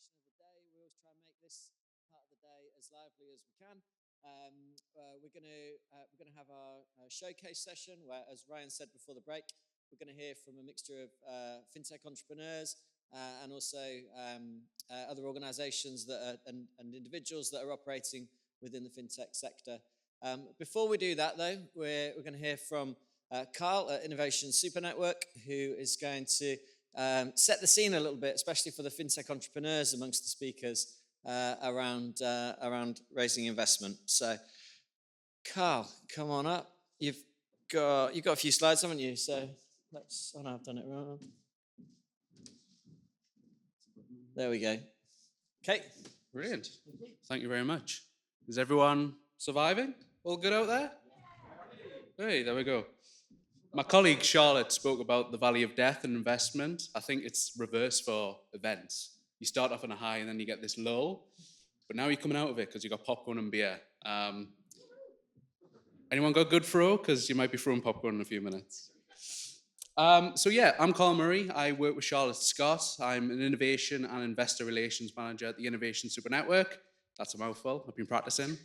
session of the day. We always try and make this part of the day as lively as we can. We're going to have our showcase session where, as Ryan said before the break, we're going to hear from a mixture of FinTech entrepreneurs and also other organisations that are, and individuals that are operating within the FinTech sector. Before we do that, though, we're going to hear from Carl at Innovation Super Network, who is going to set the scene a little bit, especially for the FinTech entrepreneurs amongst the speakers around raising investment. So, Carl, come on up. You've got a few slides, haven't you? So let's. Oh no, I've done it wrong. There we go. Okay. Brilliant. Thank you very much. Is everyone surviving? All good out there? Hey, there we go. My colleague Charlotte spoke about the valley of death and investment. I think it's reverse for events. You start off on a high and then you get this low, but now you're coming out of it because you got popcorn and beer. Anyone got good throw? Because you might be throwing popcorn in a few minutes. So yeah, I'm Carl Murray. I work with Charlotte Scott. I'm an innovation and investor relations manager at the Innovation Super Network. That's a mouthful. I've been practicing.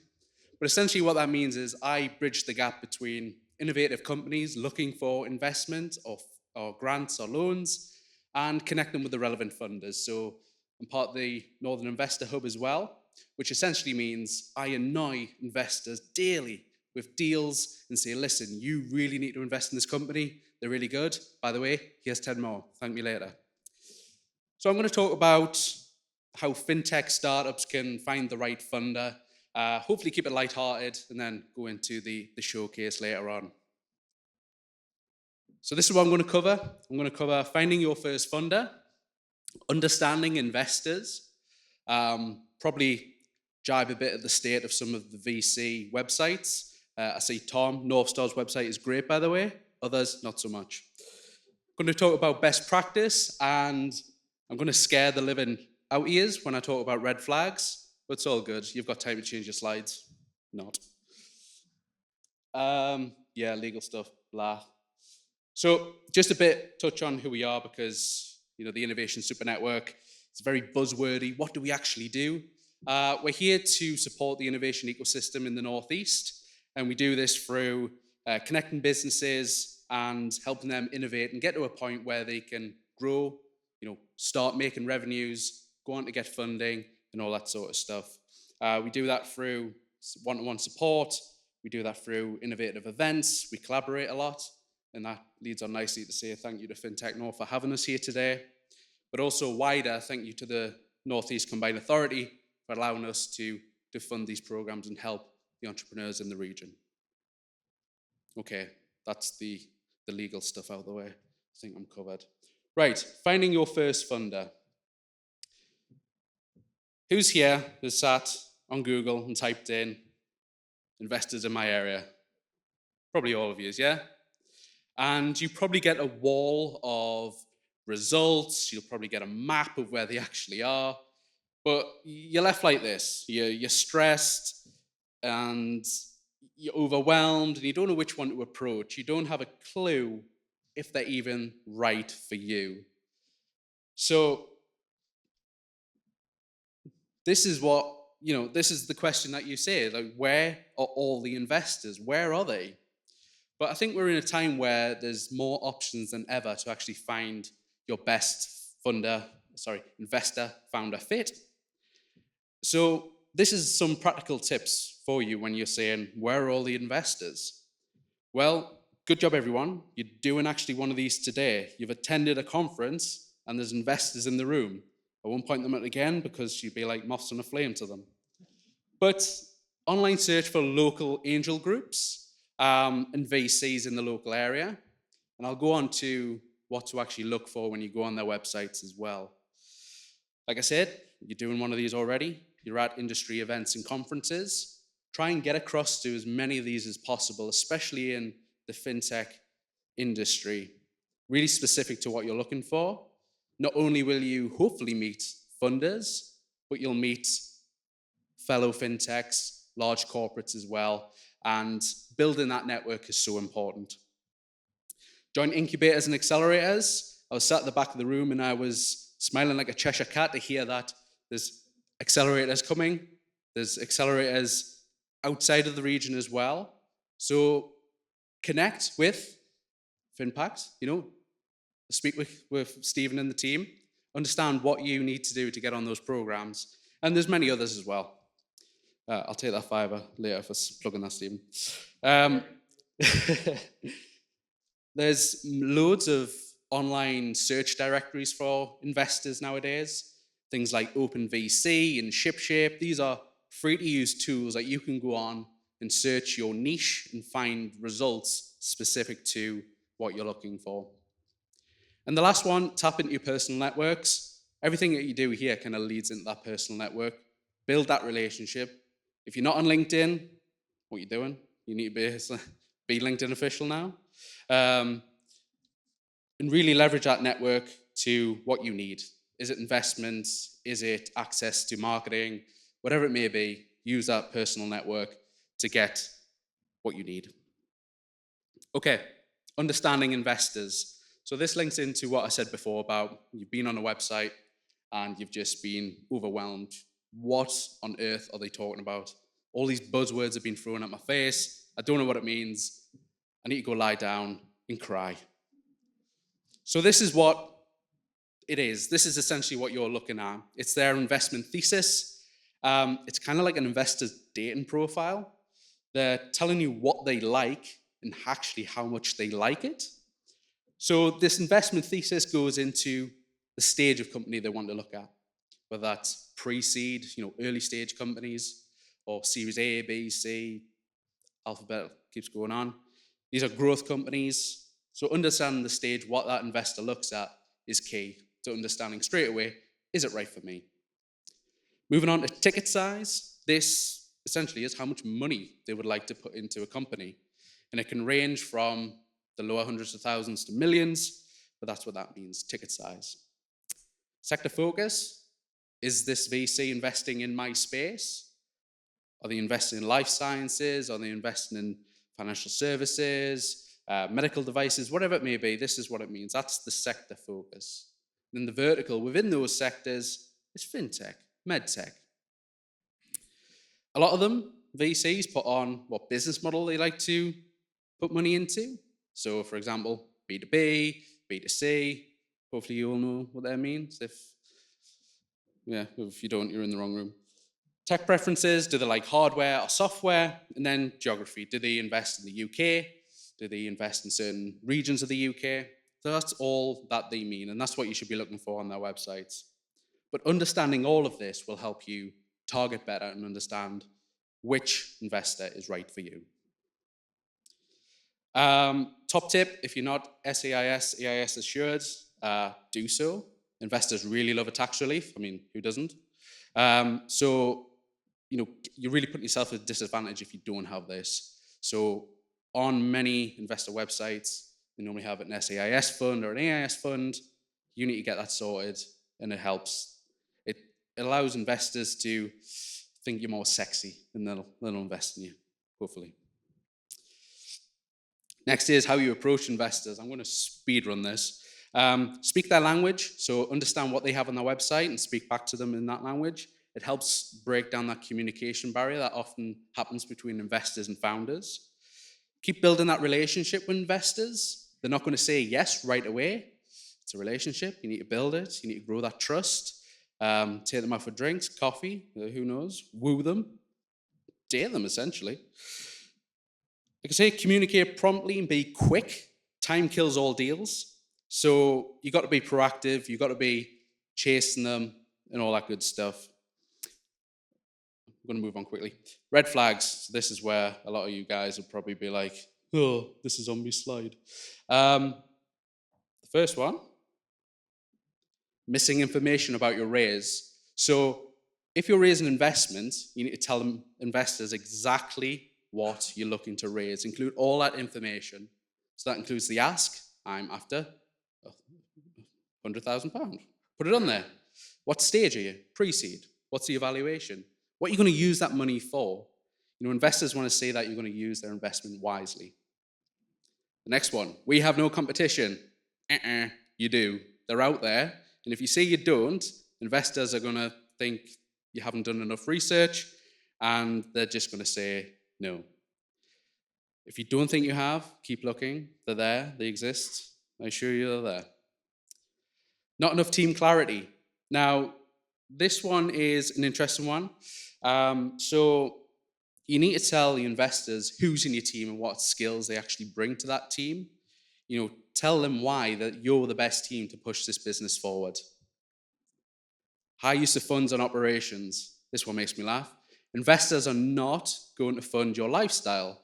But essentially what that means is I bridge the gap between innovative companies looking for investment or grants or loans and connect them with the relevant funders. So I'm part of the Northern Investor Hub as well, which essentially means I annoy investors daily with deals and say, listen, you really need to invest in this company. They're really good. By the way, here's 10 more. Thank me later. So I'm going to talk about how FinTech startups can find the right funder, hopefully keep it lighthearted, and then go into the showcase later on. So this is what I'm going to cover. I'm going to cover finding your first funder, understanding investors, probably jibe a bit at the state of some of the VC websites. I see Tom, North Star's website is great, by the way. Others, not so much. I'm going to talk about best practice, and I'm going to scare the living out ears when I talk about red flags, but it's all good. You've got time to change your slides. Not. Yeah, legal stuff, blah. So just a bit touch on who we are, because the Innovation Super Network, it's very buzzwordy. What do we actually do? We're here to support the innovation ecosystem in the Northeast, and we do this through connecting businesses and helping them innovate and get to a point where they can grow, start making revenues, go on to get funding and all that sort of stuff. We do that through one-to-one support. We do that through innovative events. We collaborate a lot, and that leads on nicely to say thank you to FinTech North for having us here today, but also wider thank you to the Northeast Combined Authority for allowing us to fund these programs and help the entrepreneurs in the region. Okay, that's the legal stuff out of the way. I think I'm covered. Right, finding your first funder. Who's here who's sat on Google and typed in investors in my area? Probably all of you, yeah? And you probably get a wall of results. You'll probably get a map of where they actually are. But you're left like this. You're stressed and you're overwhelmed and you don't know which one to approach. You don't have a clue if they're even right for you. So this is this is the question that you say, like, where are all the investors? Where are they? But I think we're in a time where there's more options than ever to actually find your best investor founder fit. So this is some practical tips for you when you're saying, where are all the investors? Well, good job, everyone. You're doing actually one of these today. You've attended a conference and there's investors in the room. I won't point them out again because you'd be like moths on a flame to them. But online search for local angel groups and VCs in the local area. And I'll go on to what to actually look for when you go on their websites as well. Like I said, you're doing one of these already. You're at industry events and conferences. Try and get across to as many of these as possible, especially in the FinTech industry. Really specific to what you're looking for. Not only will you hopefully meet funders, but you'll meet fellow FinTechs, large corporates as well. And building that network is so important. Join incubators and accelerators. I was sat at the back of the room and I was smiling like a Cheshire cat to hear that There's accelerators coming. There's accelerators outside of the region as well. So connect with FinPact, speak with Stephen and the team, understand what you need to do to get on those programs. And there's many others as well. I'll take that fiver later for plugging that, Stephen. There's loads of online search directories for investors nowadays. Things like OpenVC and ShipShape. These are free to use tools that you can go on and search your niche and find results specific to what you're looking for. And the last one, tap into your personal networks. Everything that you do here kind of leads into that personal network. Build that relationship. If you're not on LinkedIn, what are you doing? You need to be LinkedIn official now. And really leverage that network to what you need. Is it investments? Is it access to marketing? Whatever it may be, use that personal network to get what you need. Okay, understanding investors. So this links into what I said before about you've been on a website and you've just been overwhelmed. What on earth are they talking about? All these buzzwords have been thrown at my face. I don't know what it means. I need to go lie down and cry. So this is what it is. This is essentially what you're looking at. It's their investment thesis. It's kind of like an investor's dating profile. They're telling you what they like and actually how much they like it. So this investment thesis goes into the stage of company they want to look at, whether that's pre-seed, early stage companies, or Series A, B, C, alphabet keeps going on. These are growth companies. So understanding the stage, what that investor looks at is key to understanding straight away, is it right for me? Moving on to ticket size, this essentially is how much money they would like to put into a company. And it can range from the lower hundreds of thousands to millions, but that's what that means, ticket size. Sector focus, is this VC investing in my space? Are they investing in life sciences? Are they investing in financial services, medical devices, whatever it may be? This is what it means. That's the sector focus. Then the vertical within those sectors is FinTech, MedTech. A lot of them, VCs, put on what business model they like to put money into. So, for example, B2B, B2C. Hopefully you all know what that means. If you don't, you're in the wrong room. Tech preferences, do they like hardware or software? And then geography, do they invest in the UK? Do they invest in certain regions of the UK? So that's all that they mean, and that's what you should be looking for on their websites. But understanding all of this will help you target better and understand which investor is right for you. Top tip, if you're not SEIS, EIS assured, do so. Investors really love a tax relief. I mean, who doesn't? So, you're really putting yourself at a disadvantage if you don't have this. So on many investor websites, they normally have an SEIS fund or an AIS fund. You need to get that sorted, and it helps. It allows investors to think you're more sexy, and they'll invest in you, hopefully. Next is how you approach investors. I'm going to speed run this. Speak their language, so understand what they have on their website and speak back to them in that language. It helps break down that communication barrier that often happens between investors and founders. Keep building that relationship with investors. They're not going to say yes right away. It's a relationship. You need to build it. You need to grow that trust. Take them out for drinks, coffee, who knows, woo them, date them, essentially. Like I say, communicate promptly and be quick. Time kills all deals. So you've got to be proactive. You've got to be chasing them and all that good stuff. I'm going to move on quickly. Red flags. So this is where a lot of you guys will probably be like, oh, this is on my slide. The first one, missing information about your raise. So if you're raising investment, you need to tell them investors exactly what you're looking to raise. Include all that information. So that includes the ask. I'm after £100,000. Put it on there. What stage are you? Pre-seed. What's the evaluation? What are you going to use that money for? Investors want to say that you're going to use their investment wisely. The next one, we have no competition. You do. They're out there. And if you say you don't, investors are going to think you haven't done enough research, and they're just going to say no. If you don't think you have, keep looking. They're there, they exist. I assure you they're there. Not enough team clarity. Now, this one is an interesting one. So you need to tell the investors who's in your team and what skills they actually bring to that team. Tell them why that you're the best team to push this business forward. High use of funds on operations. This one makes me laugh. Investors are not going to fund your lifestyle.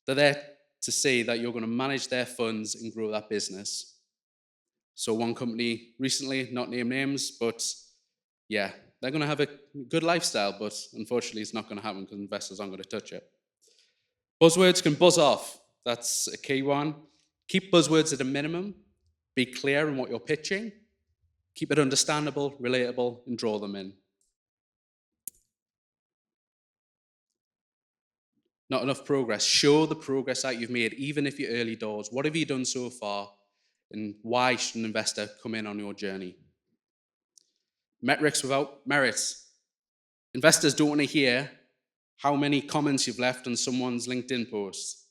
They're there to say that you're going to manage their funds and grow that business. So one company recently, not name names, but yeah, they're going to have a good lifestyle, but unfortunately it's not going to happen because investors aren't going to touch it. Buzzwords can buzz off. That's a key one. Keep buzzwords at a minimum. Be clear in what you're pitching. Keep it understandable, relatable, and draw them in. Not enough progress. Show the progress that you've made, even if you're early doors. What have you done so far? And why should an investor come in on your journey? Metrics without merits. Investors don't want to hear how many comments you've left on someone's LinkedIn post.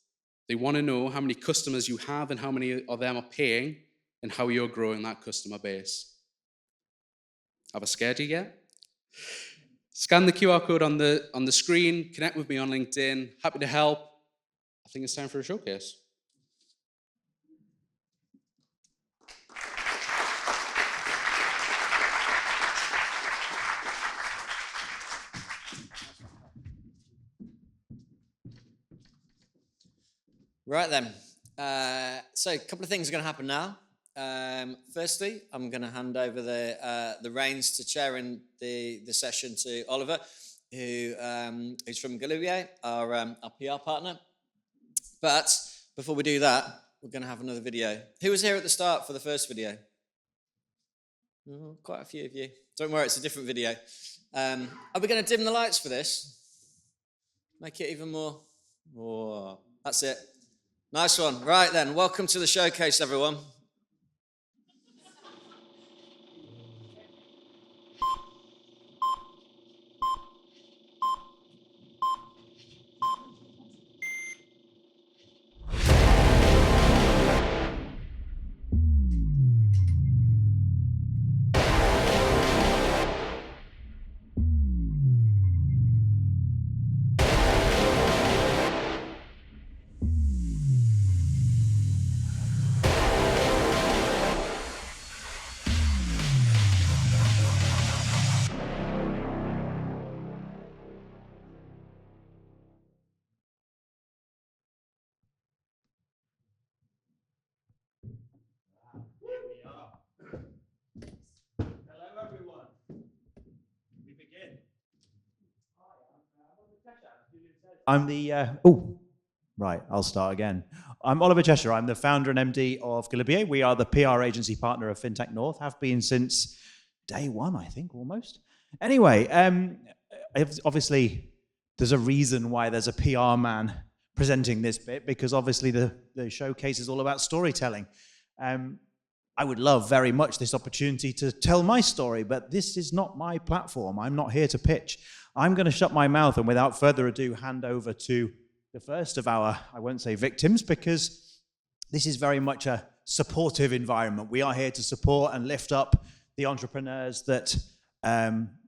They want to know how many customers you have and how many of them are paying and how you're growing that customer base. Have I scared you yet? Scan the QR code on the screen, connect with me on LinkedIn. Happy to help. I think it's time for a showcase. Right then. So a couple of things are going to happen now. Firstly, I'm going to hand over the reins to chairing the session to Oliver, who's from Galibier, our PR partner. But before we do that, we're going to have another video. Who was here at the start for the first video? Oh, quite a few of you. Don't worry, it's a different video. Are we going to dim the lights for this? Make it even more. Oh, that's it. Nice one. Right then, welcome to the showcase, everyone. Hello, everyone. We begin. I'm the, right, I'll start again. I'm Oliver Cheshire. I'm the founder and MD of Galibier. We are the PR agency partner of FinTech North, have been since day one, I think, almost. Anyway, obviously, there's a reason why there's a PR man presenting this bit, because obviously the showcase is all about storytelling. I would love very much this opportunity to tell my story, but this is not my platform. I'm not here to pitch. I'm going to shut my mouth and without further ado hand over to the first of our, I won't say victims, because this is very much a supportive environment. We are here to support and lift up the entrepreneurs that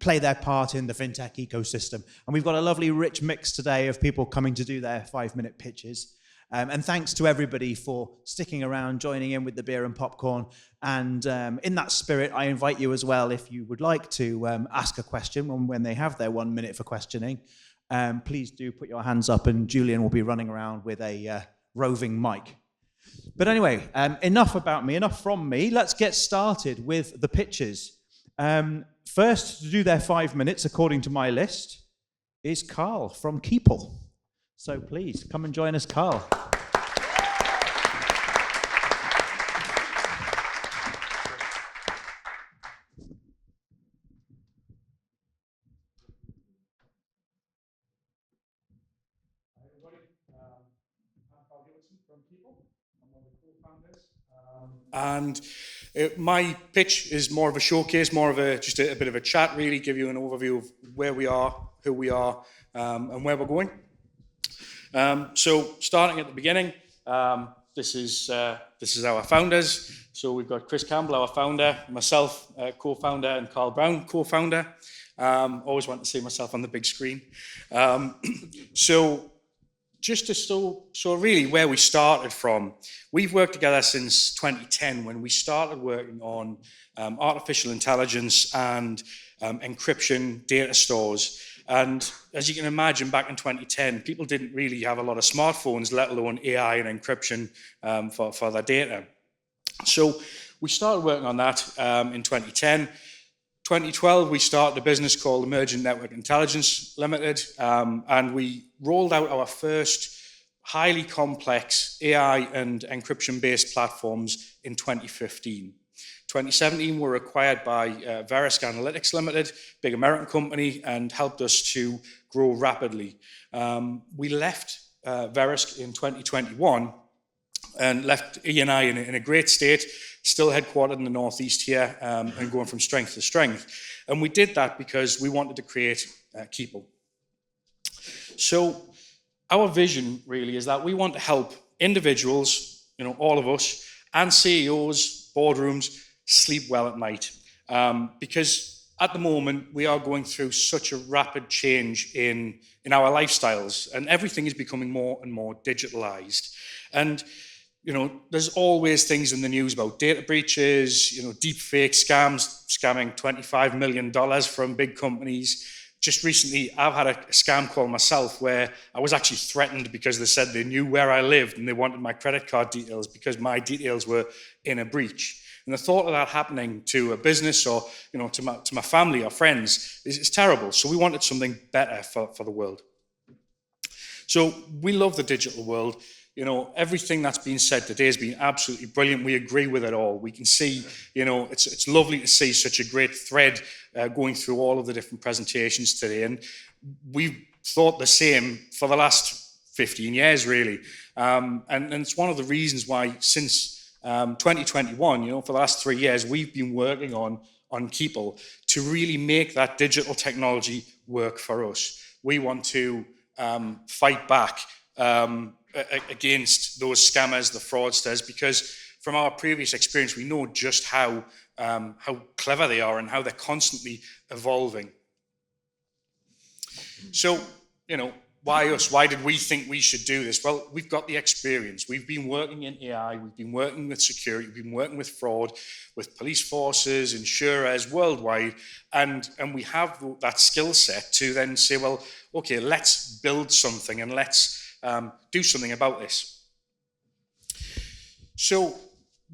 play their part in the fintech ecosystem. And we've got a lovely rich mix today of people coming to do their 5-minute pitches. And thanks to everybody for sticking around, joining in with the beer and popcorn. And in that spirit, I invite you as well, if you would like to ask a question when they have their 1 minute for questioning, please do put your hands up and Julian will be running around with a roving mic. But anyway, enough about me, enough from me. Let's get started with the pitches. First to do their 5 minutes, according to my list, is Carl from Keeple. So please, come and join us, Carl. Hi everybody, I'm Carl Gilson from Keeple. I'm one of the co-founders. And My pitch is more of a showcase, more of just a bit of a chat, really, give you an overview of where we are, who we are, and where we're going. So starting at the beginning, this is our founders. So we've got Chris Campbell, our founder, myself, co-founder, and Carl Brown, co-founder. Always want to see myself on the big screen. So just to so really where we started from, we've worked together since 2010 when we started working on artificial intelligence and encryption data stores. And as you can imagine, back in 2010, people didn't really have a lot of smartphones, let alone AI and encryption for their data. So we started working on that in 2010. 2012, we started a business called Emergent Network Intelligence Limited, and we rolled out our first highly complex AI and encryption-based platforms in 2015. 2017, we were acquired by Verisk Analytics Limited, big American company, and helped us to grow rapidly. We left Verisk in 2021 and left E&I in a great state, still headquartered in the Northeast here, and going from strength to strength. And we did that because we wanted to create Keeple. So our vision really is that we want to help individuals, all of us, and CEOs, boardrooms, sleep well at night. Because at the moment, we are going through such a rapid change in our lifestyles, and everything is becoming more and more digitalized. And there's always things in the news about data breaches, deep fake scams, scamming $25 million from big companies. Just recently, I've had a scam call myself where I was actually threatened because they said they knew where I lived and they wanted my credit card details because my details were in a breach. And the thought of that happening to a business or to my family or friends is terrible. So we wanted something better for the world. So we love the digital world. Everything that's been said today has been absolutely brilliant. We agree with it all. We can see, it's lovely to see such a great thread going through all of the different presentations today. And we've thought the same for the last 15 years, really. And it's one of the reasons why since 2021, for the last 3 years, we've been working on Keeple to really make that digital technology work for us. We want to fight back against those scammers, the fraudsters, because from our previous experience, we know just how clever they are and how they're constantly evolving. So, why us? Why did we think we should do this? Well, we've got the experience. We've been working in AI, we've been working with security, we've been working with fraud, with police forces, insurers worldwide, and we have that skill set to then say, well, okay, let's build something and let's do something about this. So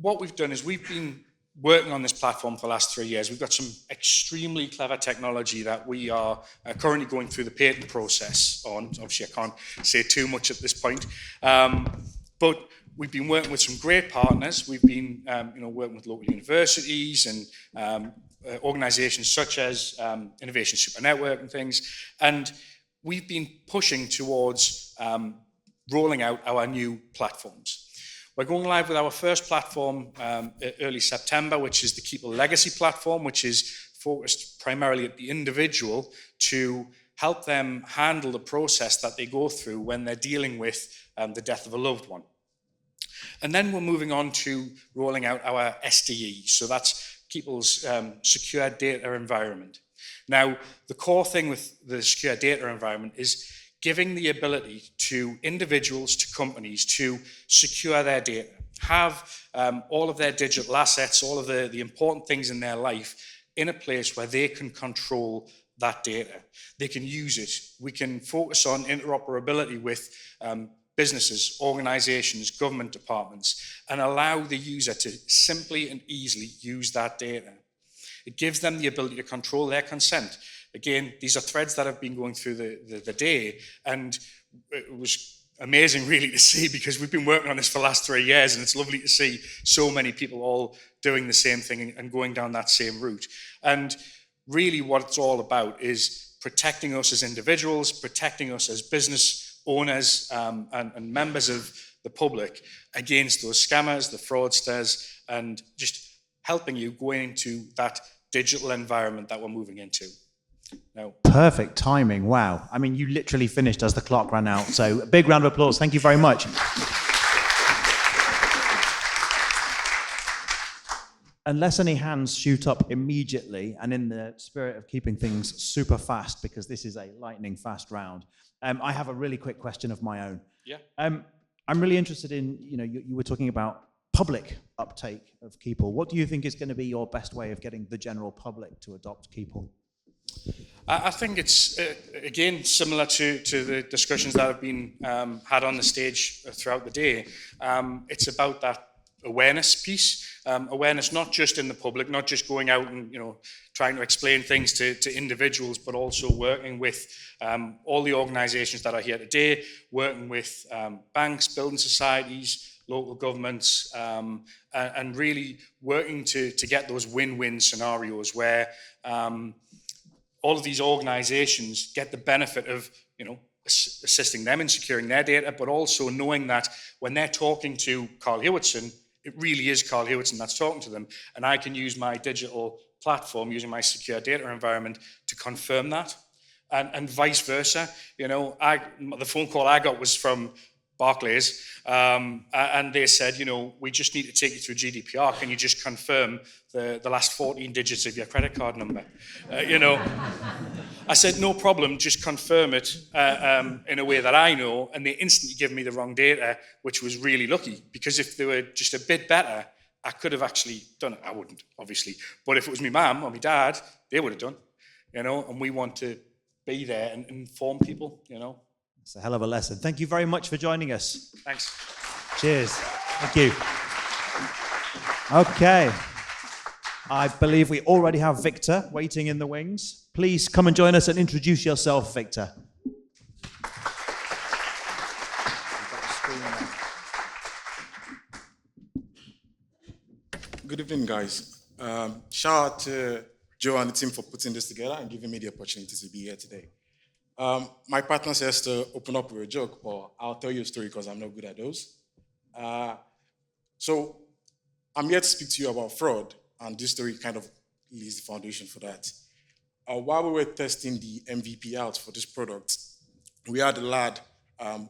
what we've done is we've been working on this platform for the last 3 years. We've got some extremely clever technology that we are currently going through the patent process on. Obviously, I can't say too much at this point, but we've been working with some great partners. We've been working with local universities and organizations such as Innovation Super Network and things, and we've been pushing towards rolling out our new platforms. We're going live with our first platform early September, which is the Keeple Legacy platform, which is focused primarily at the individual to help them handle the process that they go through when they're dealing with the death of a loved one. And then we're moving on to rolling out our SDE. So that's Keeple's secure data environment. Now, the core thing with the secure data environment is giving the ability to individuals, to companies, to secure their data, have all of their digital assets, all of the important things in their life in a place where they can control that data. They can use it. We can focus on interoperability with businesses, organizations, government departments, and allow the user to simply and easily use that data. It gives them the ability to control their consent. Again, these are threads that have been going through the day, and it was amazing really to see, because we've been working on this for the last 3 years, and it's lovely to see so many people all doing the same thing and going down that same route. And really what it's all about is protecting us as individuals, protecting us as business owners and members of the public against those scammers, the fraudsters, and just helping you go into that digital environment that we're moving into. Now, Perfect timing. Wow. I mean, you literally finished as the clock ran out. So a big round of applause. Thank you very much. Unless any hands shoot up immediately, and in the spirit of keeping things super fast, because this is a lightning fast round, I have a really quick question of my own. yeah. I'm really interested in, you were talking about public uptake of Keepall. What do you think is going to be your best way of getting the general public to adopt Keepall? I think it's, again, similar to the discussions that have been had on the stage throughout the day. It's about that awareness piece. Awareness not just in the public, not just going out and trying to explain things to individuals, but also working with all the organisations that are here today, working with banks, building societies, local governments, and really working to get those win-win scenarios where all of these organisations get the benefit of assisting them in securing their data, but also knowing that when they're talking to Carl Hewitson, it really is Carl Hewitson that's talking to them, and I can use my digital platform, using my secure data environment to confirm that, and vice versa. The phone call I got was from Barclays, and they said, we just need to take you through GDPR. Can you just confirm the last 14 digits of your credit card number? I said, no problem, just confirm it in a way that I know, and they instantly give me the wrong data, which was really lucky, because if they were just a bit better, I could have actually done it. I wouldn't, obviously, but if it was my mum or my dad, they would have done, and we want to be there and inform people, It's a hell of a lesson. Thank you very much for joining us. Thanks. Cheers. Thank you. Okay. I believe we already have Victor waiting in the wings. Please come and join us and introduce yourself, Victor. Good evening, guys. Shout out to Joe and the team for putting this together and giving me the opportunity to be here today. My partner says to open up with a joke, but I'll tell you a story because I'm not good at those. So I'm here to speak to you about fraud, and this story kind of lays the foundation for that. While we were testing the MVP out for this product, we had a lad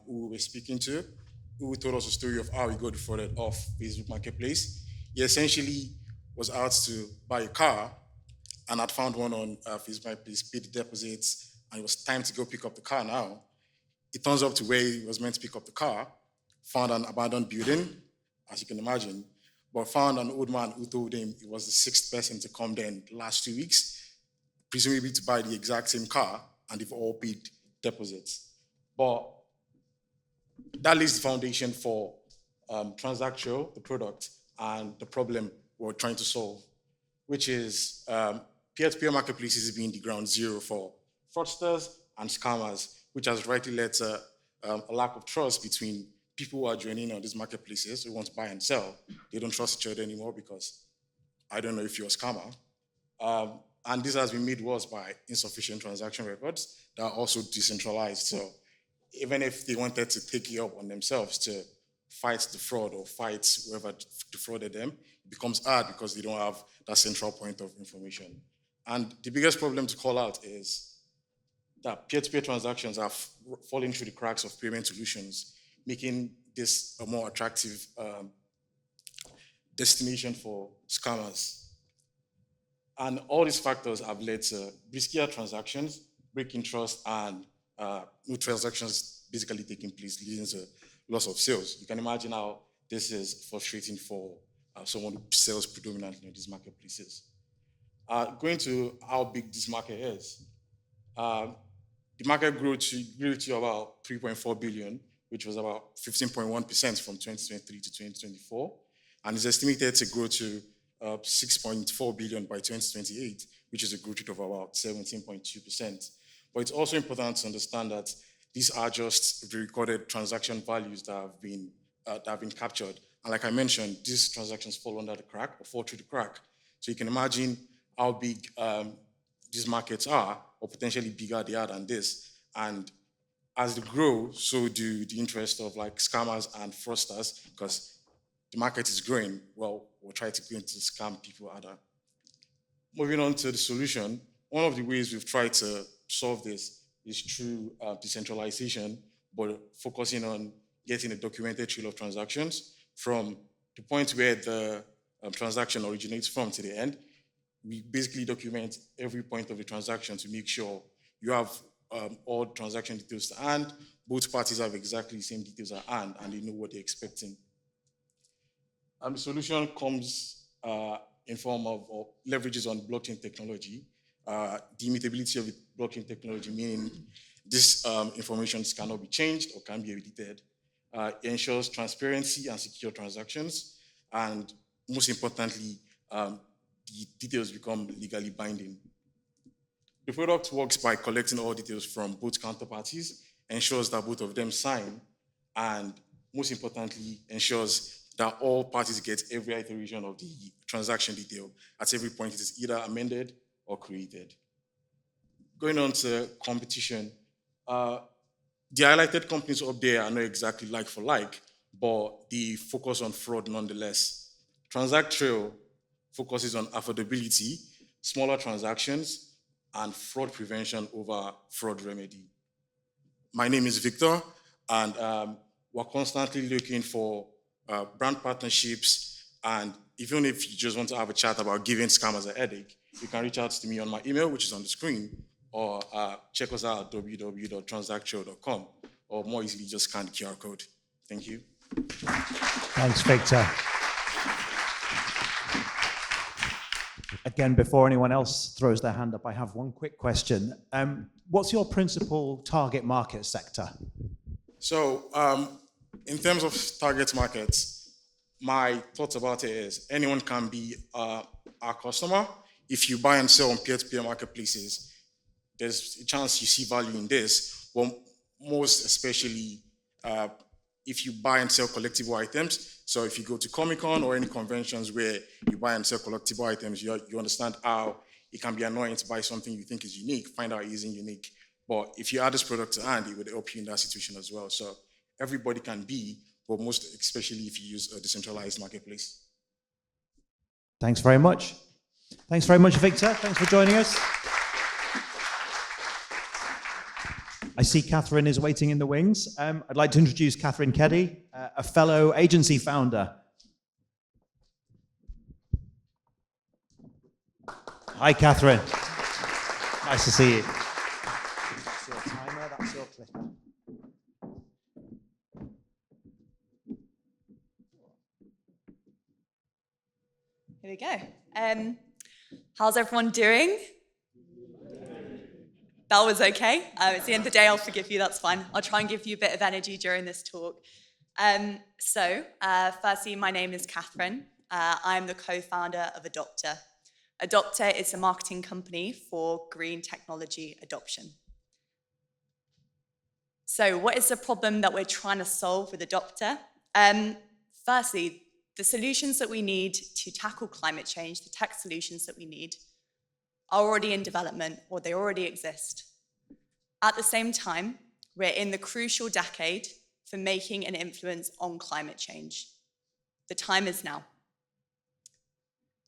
who we were speaking to, who told us a story of how he got defrauded off Facebook Marketplace. He essentially was out to buy a car and had found one on Facebook Marketplace, paid the deposits, and it was time to go pick up the car now. He turns up to where he was meant to pick up the car, found an abandoned building, as you can imagine, but found an old man who told him he was the sixth person to come there in the last 2 weeks, presumably to buy the exact same car, and they've all paid deposits. But that lays the foundation for Transactio, the product, and the problem we're trying to solve, which is peer-to-peer marketplaces being the ground zero for fraudsters and scammers, which has rightly led to a lack of trust between people who are joining on these marketplaces who want to buy and sell. They don't trust each other anymore because I don't know if you're a scammer. And this has been made worse by insufficient transaction records that are also decentralized. So even if they wanted to take it up on themselves to fight the fraud or fight whoever defrauded them, it becomes hard because they don't have that central point of information. And the biggest problem to call out is that peer-to-peer transactions are falling through the cracks of payment solutions, making this a more attractive destination for scammers. And all these factors have led to riskier transactions, breaking trust, and new transactions basically taking place, leading to loss of sales. You can imagine how this is frustrating for someone who sells predominantly in these marketplaces. Going to how big this market is, the market grew to about 3.4 billion, which was about 15.1% from 2023 to 2024, and is estimated to grow to 6.4 billion by 2028, which is a growth rate of about 17.2%. But it's also important to understand that these are just the recorded transaction values that have been captured. And like I mentioned, these transactions fall under the crack or fall through the crack. So you can imagine how big these markets are, or potentially bigger they are than this. And as they grow, so do the interest of like scammers and fraudsters, because the market is growing, well, we'll try to go into scam people harder. Moving on to the solution, one of the ways we've tried to solve this is through decentralization, but focusing on getting a documented trail of transactions from the point where the transaction originates from to the end. We basically document every point of the transaction to make sure you have all transaction details to hand, both parties have exactly the same details at hand, and they know what they're expecting. The solution comes in form of, or leverages on blockchain technology. The immutability of the blockchain technology, meaning this information cannot be changed or can be edited. It ensures transparency and secure transactions, and most importantly, the details become legally binding. The product works by collecting all details from both counterparties, ensures that both of them sign, and most importantly, ensures that all parties get every iteration of the transaction detail. At every point, it is either amended or created. Going on to competition, the highlighted companies up there are not exactly like for like, but they focus on fraud nonetheless. TransactTrail focuses on affordability, smaller transactions, and fraud prevention over fraud remedy. My name is Victor, and we're constantly looking for brand partnerships, and even if you just want to have a chat about giving scammers a headache, you can reach out to me on my email, which is on the screen, or check us out at www.transacttrail.com, or more easily, just scan the QR code. Thank you. Thanks, Victor. Again, before anyone else throws their hand up, I have one quick question. What's your principal target market sector? So, in terms of target markets, my thoughts about it is anyone can be our customer. If you buy and sell on peer-to-peer marketplaces, there's a chance you see value in this. Well, most especially if you buy and sell collectible items. So if you go to Comic-Con or any conventions where you buy and sell collectible items, you understand how it can be annoying to buy something you think is unique, find out it isn't unique. But if you add this product to hand, it would help you in that situation as well. So everybody can be, but most especially if you use a decentralized marketplace. Thanks very much. Thanks very much, Victor. Thanks for joining us. I see Catherine is waiting in the wings. I'd like to introduce Catherine Keddy, a fellow agency founder. Hi, Catherine. Nice to see you. That's your timer, that's your clicker. Here we go. How's everyone doing? That was okay. It's the end of the day, I'll forgive you, that's fine. I'll try and give you a bit of energy during this talk. Firstly, my name is Catherine. I'm the co-founder of Adopter. Adopter is a marketing company for green technology adoption. So what is the problem that we're trying to solve with Adopter? Firstly, the solutions that we need to tackle climate change, the tech solutions that we need, are already in development, or they already exist. At the same time, we're in the crucial decade for making an influence on climate change. The time is now.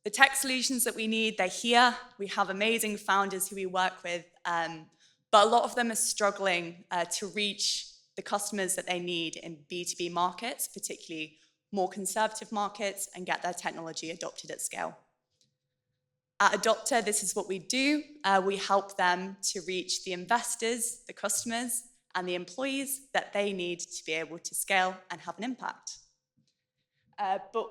The tech solutions that we need, they're here. We have amazing founders who we work with, but a lot of them are struggling to reach the customers that they need in B2B markets, particularly more conservative markets, and get their technology adopted at scale. At Adopter, this is what we do. We help them to reach the investors, the customers, and the employees that they need to be able to scale and have an impact. But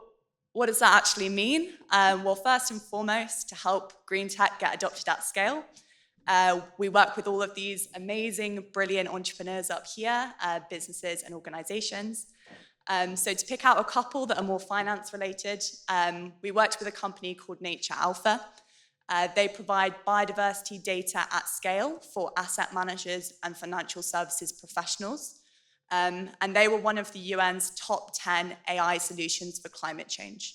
what does that actually mean? Well, first and foremost, to help green tech get adopted at scale, we work with all of these amazing, brilliant entrepreneurs up here, businesses and organizations. So to pick out a couple that are more finance related, we worked with a company called Nature Alpha. They provide biodiversity data at scale for asset managers and financial services professionals. And they were one of the UN's top 10 AI solutions for climate change.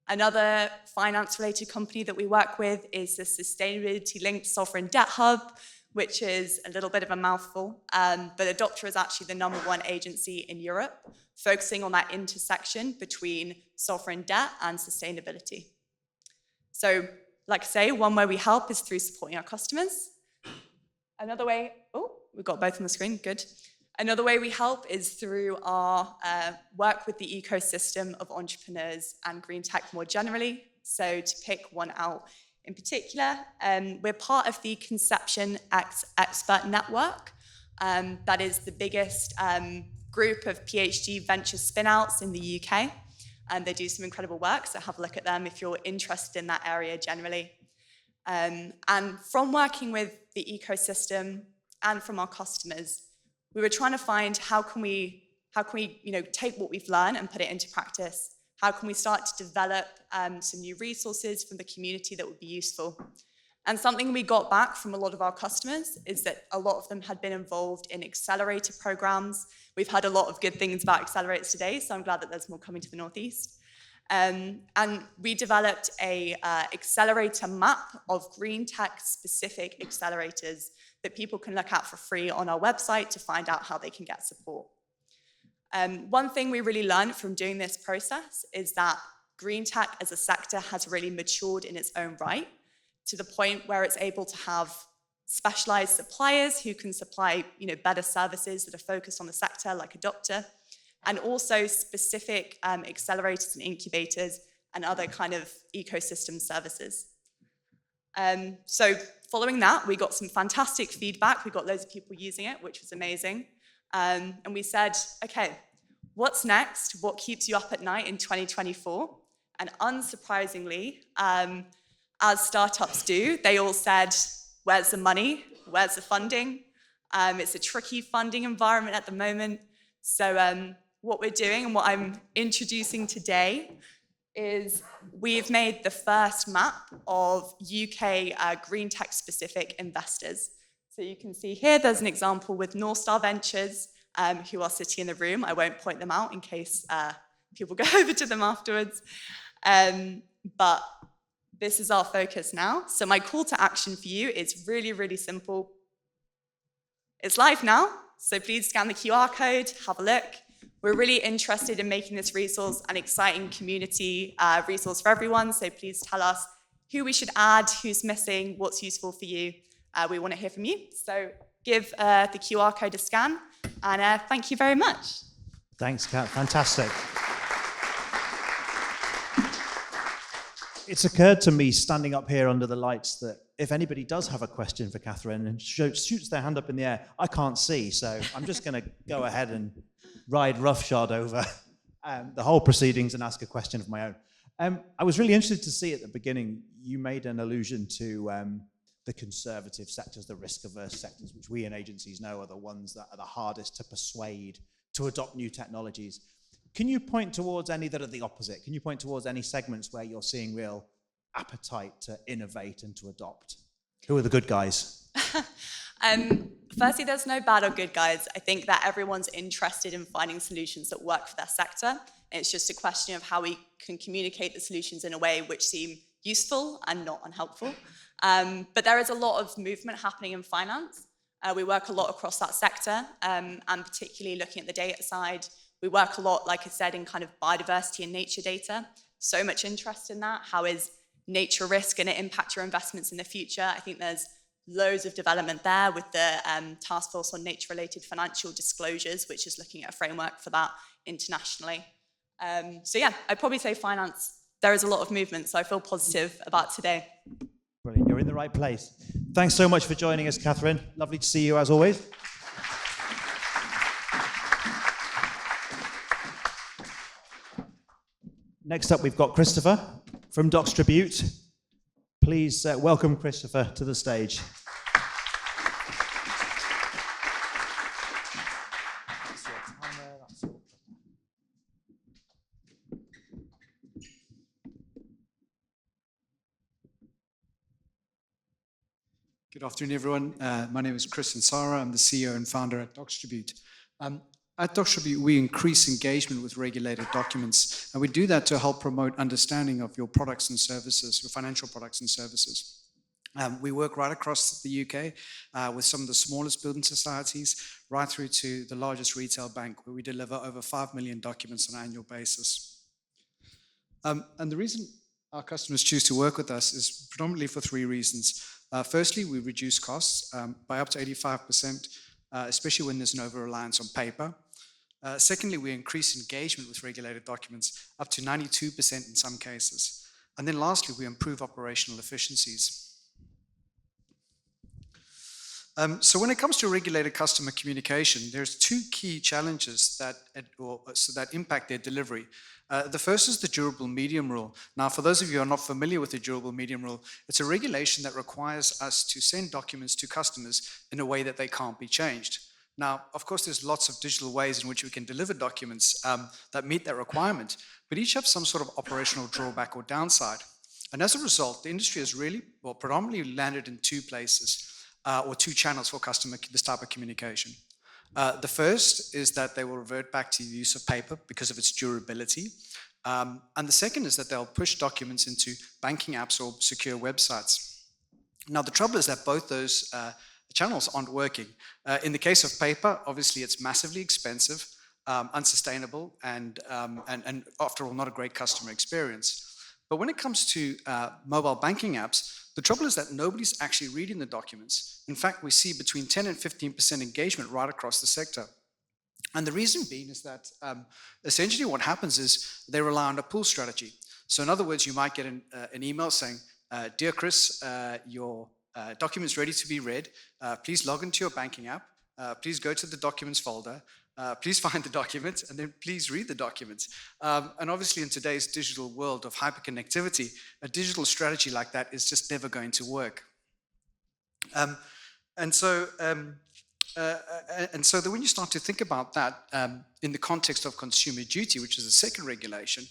Another finance related company that we work with is the sustainability linked sovereign debt hub. which is a little bit of a mouthful, but Adopter is actually the #1 agency in Europe, focusing on that intersection between sovereign debt and sustainability. So, like I say, one way we help is through supporting our customers. Another way, we've got both on the screen, good. Another way we help is through our work with the ecosystem of entrepreneurs and green tech more generally. So to pick one out in particular, we're part of the Conception Expert Network. That is the biggest group of PhD venture spin-outs in the UK. And they do some incredible work, so have a look at them if you're interested in that area generally. And from working with the ecosystem and from our customers, we were trying to find how can we take what we've learned and put it into practice? How can we start to develop some new resources from the community that would be useful? And something we got back from a lot of our customers is that a lot of them had been involved in accelerator programs. We've heard a lot of good things about accelerators today, so I'm glad that there's more coming to the Northeast. And we developed a accelerator map of green tech specific accelerators that people can look at for free on our website to find out how they can get support. One thing we really learned from doing this process is that green tech as a sector has really matured in its own right to the point where it's able to have specialized suppliers who can supply better services that are focused on the sector, like Adopter, and also specific accelerators and incubators and other kind of ecosystem services. So following that, we got some fantastic feedback. We got loads of people using it, which was amazing. And we said, okay, what's next? What keeps you up at night in 2024? And unsurprisingly, as startups do, they all said, where's the money? Where's the funding? It's a tricky funding environment at the moment. So what we're doing and what I'm introducing today is we've made the first map of UK green tech specific investors. So you can see here, there's an example with North Star Ventures, who are sitting in the room. I won't point them out in case people go over to them afterwards. But this is our focus now. So my call to action for you is really, really simple. It's live now, so please scan the QR code, have a look. We're really interested in making this resource an exciting community resource for everyone, so please tell us who we should add, who's missing, what's useful for you. We want to hear from you. So give the QR code a scan, and thank you very much. Thanks, Kat. Fantastic. It's occurred to me standing up here under the lights that if anybody does have a question for Catherine and shoots their hand up in the air, I can't see, so I'm just going to go ahead and ride roughshod over the whole proceedings and ask a question of my own. I was really interested to see at the beginning, you made an allusion to the conservative sectors, the risk-averse sectors, which we in agencies know are the ones that are the hardest to persuade to adopt new technologies. Can you point towards any that are the opposite? Can you point towards any segments where you're seeing real appetite to innovate and to adopt? Who are the good guys? Firstly, there's no bad or good guys. I think that everyone's interested in finding solutions that work for their sector. It's just a question of how we can communicate the solutions in a way which seem useful and not unhelpful. But there is a lot of movement happening in finance. We work a lot across that sector, and particularly looking at the data side. We work a lot, like I said, in kind of biodiversity and nature data. So much interest in that. How is nature risk going to impact your investments in the future? I think there's loads of development there with the Task Force on Nature-Related Financial Disclosures, which is looking at a framework for that internationally. So yeah, I'd probably say finance. There is a lot of movement, so I feel positive about today. Brilliant, you're in the right place. Thanks so much for joining us, Catherine. Lovely to see you as always. Next up, we've got Christopher from Doxtribute. Please welcome Christopher to the stage. Good afternoon, everyone. My name is Chris Ansara. I'm the CEO and founder at Doxtribute. At Doxtribute, we increase engagement with regulated documents, and we do that to help promote understanding of your products and services, your financial products and services. We work right across the UK with some of the smallest building societies, right through to the largest retail bank, where we deliver over 5 million documents on an annual basis. And the reason our customers choose to work with us is predominantly for 3 reasons. Firstly, we reduce costs by up to 85%, especially when there's an over-reliance on paper. Secondly, we increase engagement with regulated documents up to 92% in some cases. And then lastly, we improve operational efficiencies. So when it comes to regulated customer communication, there's 2 key challenges that impact their delivery. The first is the durable medium rule. Now, for those of you who are not familiar with the durable medium rule, it's a regulation that requires us to send documents to customers in a way that they can't be changed. Now, of course, there's lots of digital ways in which we can deliver documents that meet that requirement, but each have some sort of operational drawback or downside. And as a result, the industry has really, predominantly landed in 2 places. Or 2 channels for this type of communication. The first is that they will revert back to the use of paper because of its durability. And the second is that they'll push documents into banking apps or secure websites. Now, the trouble is that both those channels aren't working. In the case of paper, obviously it's massively expensive, unsustainable, and after all, not a great customer experience. But when it comes to mobile banking apps, the trouble is that nobody's actually reading the documents. In fact, we see between 10 and 15% engagement right across the sector. And the reason being is that essentially what happens is they rely on a pull strategy. So in other words, you might get an email saying, "Dear Chris, your document's ready to be read. Please log into your banking app. Please go to the documents folder. Please find the document, and then please read the document." And obviously in today's digital world of hyperconnectivity, a digital strategy like that is just never going to work. And so that when you start to think about that in the context of consumer duty, which is the second regulation,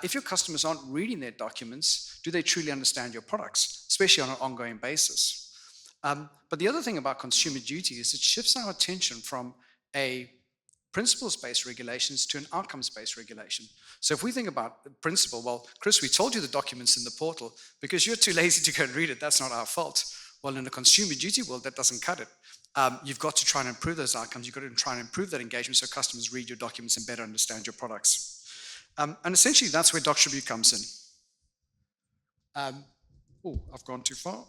if your customers aren't reading their documents, do they truly understand your products, especially on an ongoing basis? But the other thing about consumer duty is it shifts our attention from a principles-based regulations to an outcomes-based regulation. So if we think about the principle, well, Chris, we told you the document's in the portal because you're too lazy to go and read it. That's not our fault. Well, in the consumer duty world, that doesn't cut it. You've got to try and improve those outcomes. You've got to try and improve that engagement so customers read your documents and better understand your products. And essentially, that's where Doxtribute comes in. I've gone too far.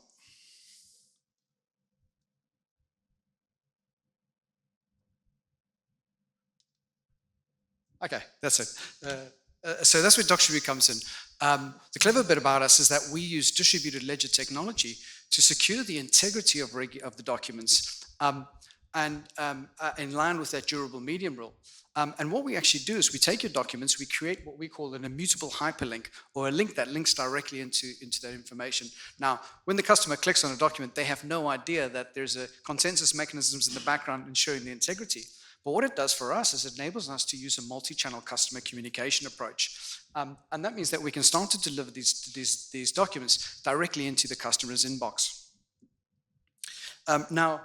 Okay, that's it. So that's where Doxtribute comes in. The clever bit about us is that we use distributed ledger technology to secure the integrity of the documents and in line with that durable medium rule. And what we actually do is we take your documents, we create what we call an immutable hyperlink, or a link that links directly into that information. Now, when the customer clicks on a document, they have no idea that there's a consensus mechanisms in the background ensuring the integrity. But what it does for us is it enables us to use a multi-channel customer communication approach. And that means that we can start to deliver these documents directly into the customer's inbox. Now,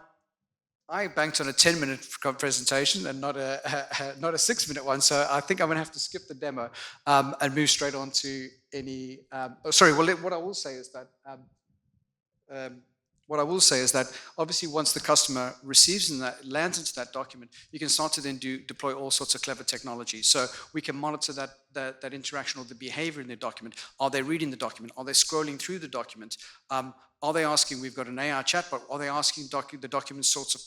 I banked on a 10-minute presentation and not a 6-minute one, so I think I'm going to have to skip the demo and move straight on to any. What I will say is that obviously once the customer receives and lands into that document, you can start to then deploy all sorts of clever technology. So we can monitor that interaction or the behavior in the document. Are they reading the document? Are they scrolling through the document? Are they asking, we've got an AI chatbot, are they asking the document sorts of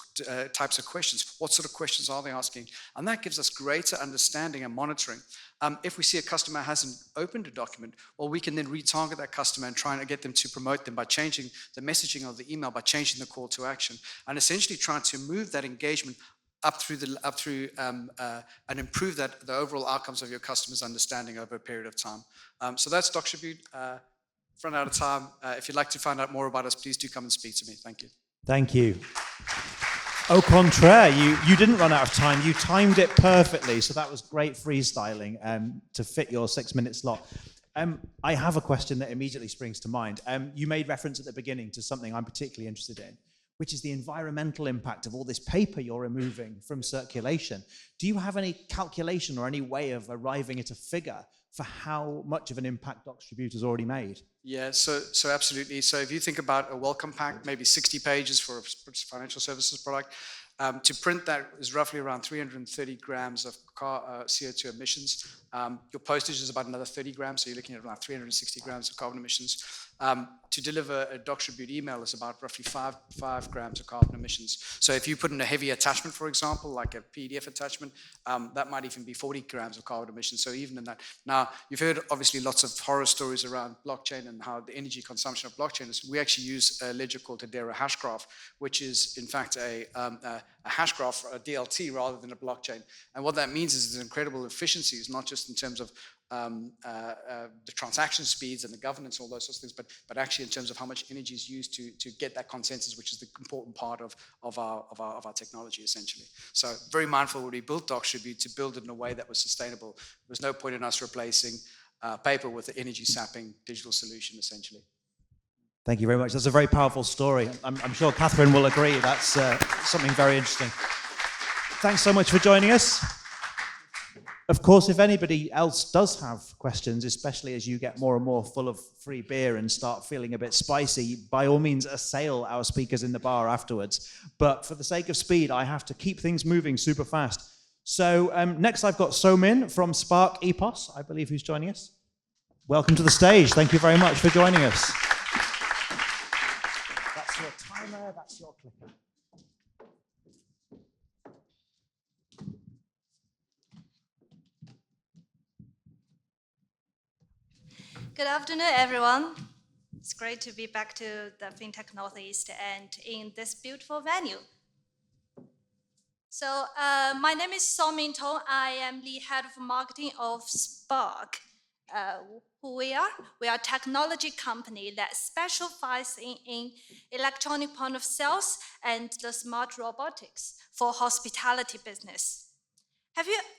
types of questions? What sort of questions are they asking? And that gives us greater understanding and monitoring. If we see a customer hasn't opened a document, well, we can then retarget that customer and try and get them to promote them by changing the messaging of the email, by changing the call to action, and essentially trying to move that engagement up through and improve the overall outcomes of your customers' understanding over a period of time. So that's Doxtribute. Run out of time. If you'd like to find out more about us, please do come and speak to me. Thank you. Thank you. Au contraire, you didn't run out of time. You timed it perfectly, so that was great freestyling to fit your 6-minute slot. I have a question that immediately springs to mind. You made reference at the beginning to something I'm particularly interested in, which is the environmental impact of all this paper you're removing from circulation. Do you have any calculation or any way of arriving at a figure for how much of an impact Doxtribute already made? Yeah, so absolutely. So if you think about a welcome pack, maybe 60 pages for a financial services product, to print that is roughly around 330 grams of CO2 emissions. Your postage is about another 30 grams, so you're looking at around 360 grams of carbon emissions. To deliver a Doxtribute email is about roughly 5 grams of carbon emissions. So if you put in a heavy attachment, for example, like a PDF attachment, that might even be 40 grams of carbon emissions. So even in that. Now, you've heard obviously lots of horror stories around blockchain and how the energy consumption of blockchain is. We actually use a ledger called Hedera Hashgraph, which is in fact a hash graph, a DLT, rather than a blockchain. And what that means is there's incredible efficiencies, not just in terms of the transaction speeds and the governance, all those sorts of things, but actually in terms of how much energy is used to get that consensus, which is the important part of our technology, essentially. So very mindful when we built Doxtribute to build it in a way that was sustainable. There was no point in us replacing paper with an energy sapping digital solution, essentially. Thank you very much. That's a very powerful story. I'm sure Catherine will agree. That's something very interesting. Thanks so much for joining us. Of course, if anybody else does have questions, especially as you get more and more full of free beer and start feeling a bit spicy, by all means, assail our speakers in the bar afterwards. But for the sake of speed, I have to keep things moving super fast. So next I've got Somin from Spark EPOS, I believe, who's joining us. Welcome to the stage. Thank you very much for joining us. That's your timer, that's your clicker. Good afternoon, everyone. It's great to be back to the FinTech Northeast and in this beautiful venue. So my name is Somin Tong. I am the head of marketing of Spark. Who we are? We are a technology company that specializes in electronic point of sales and the smart robotics for hospitality business.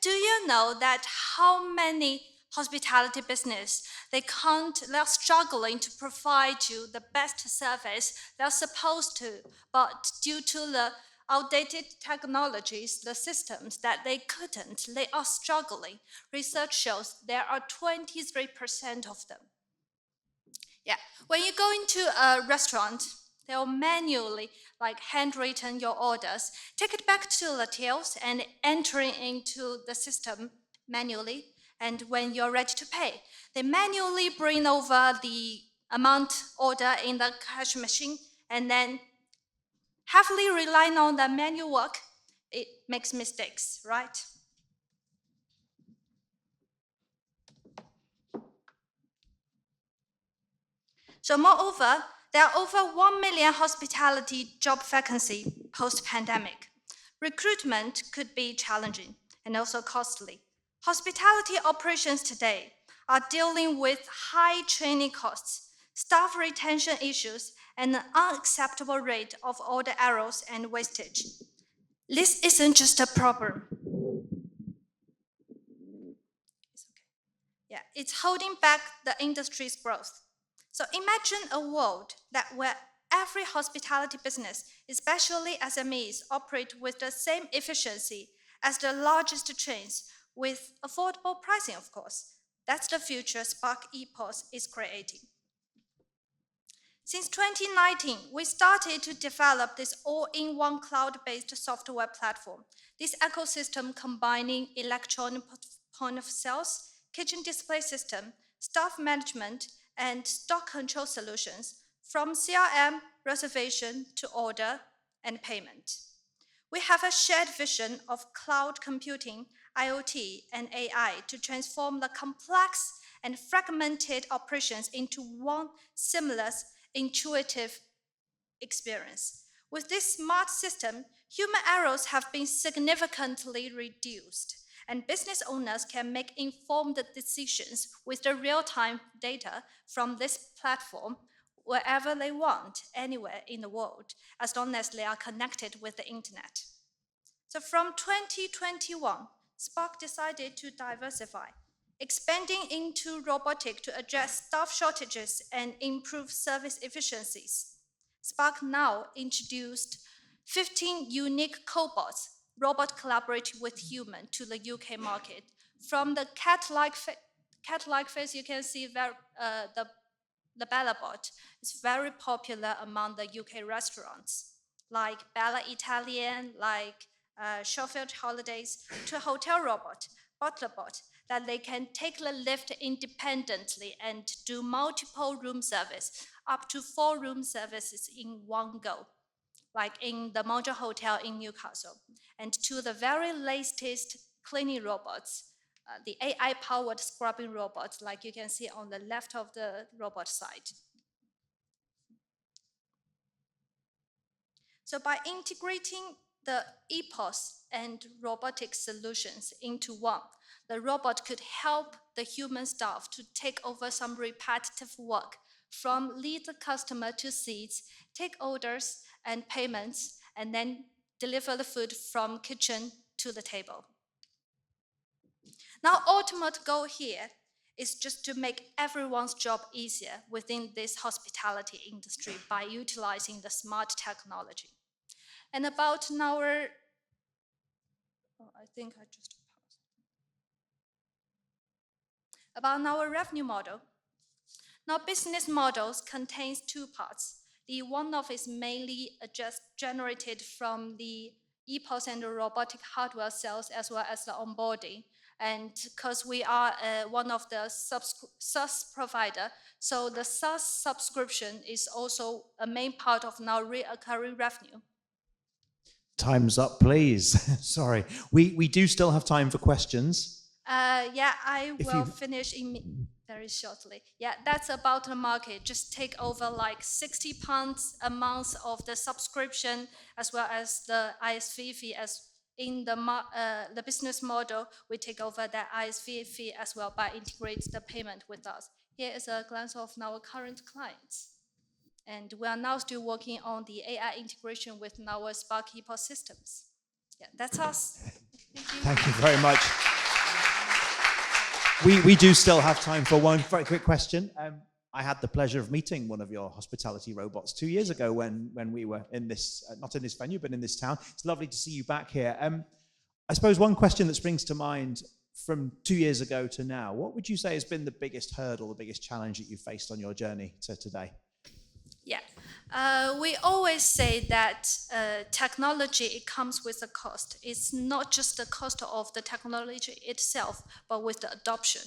Do you know that how many hospitality business, they're struggling to provide you the best service they're supposed to, but due to the outdated technologies, the systems that they couldn't, they are struggling. Research shows there are 23% of them. Yeah, when you go into a restaurant, they'll manually, handwritten your orders, take it back to the tills and entering into the system manually. And when you're ready to pay, they manually bring over the amount order in the cash machine, and then heavily relying on the manual work, it makes mistakes, right? So moreover, there are over 1 million hospitality job vacancies post-pandemic. Recruitment could be challenging and also costly. Hospitality operations today are dealing with high training costs, staff retention issues, and an unacceptable rate of order errors and wastage. This isn't just a problem. It's holding back the industry's growth. So imagine a world where every hospitality business, especially SMEs, operate with the same efficiency as the largest chains, with affordable pricing, of course. That's the future Spark EPOS is creating. Since 2019, we started to develop this all-in-one cloud-based software platform. This ecosystem combining electronic point of sales, kitchen display system, staff management, and stock control solutions, from CRM, reservation, to order and payment. We have a shared vision of cloud computing, IoT, and AI to transform the complex and fragmented operations into one seamless, intuitive experience. With this smart system, human errors have been significantly reduced, and business owners can make informed decisions with the real-time data from this platform wherever they want, anywhere in the world, as long as they are connected with the internet. So from 2021, Spark decided to diversify, expanding into robotics to address staff shortages and improve service efficiencies. Spark now introduced 15 unique cobots, robot collaborating with human, to the UK market. From the cat-like face, you can see the Bellabot is very popular among the UK restaurants, like Bella Italian, like Sheffield Holidays, to a hotel robot, Butlerbot, that they can take the lift independently and do multiple room service, up to 4 room services in one go, like in the Mojo Hotel in Newcastle. And to the very latest cleaning robots, the AI-powered scrubbing robots, like you can see on the left of the robot side. So by integrating the EPOS and robotic solutions into one, the robot could help the human staff to take over some repetitive work, from lead the customer to seats, take orders and payments, and then deliver the food from kitchen to the table. Now, ultimate goal here is just to make everyone's job easier within this hospitality industry by utilizing the smart technology. And about our, I think I just paused. About our revenue model. Now, business models contains 2 parts. The one of is mainly just generated from the EPOS and the robotic hardware sales, as well as the onboarding. And because we are one of the SaaS provider, so the SaaS subscription is also a main part of our recurring revenue. Time's up, please. Sorry. We do still have time for questions. Yeah, I will finish very shortly. Yeah, that's about the market. Just take over like £60 a month of the subscription, as well as the ISV fee. As in the business model, we take over that ISV fee as well by integrating the payment with us. Here is a glance of our current clients. And we are now still working on the AI integration with our Spark EPOS systems. Yeah, that's us. Thank you. Thank you very much. We do still have time for one very quick question. I had the pleasure of meeting one of your hospitality robots 2 years ago when we were in this, not in this venue, but in this town. It's lovely to see you back here. I suppose one question that springs to mind from 2 years ago to now, what would you say has been the biggest hurdle, the biggest challenge that you've faced on your journey to today? Yeah, we always say that technology, it comes with a cost. It's not just the cost of the technology itself, but with the adoption.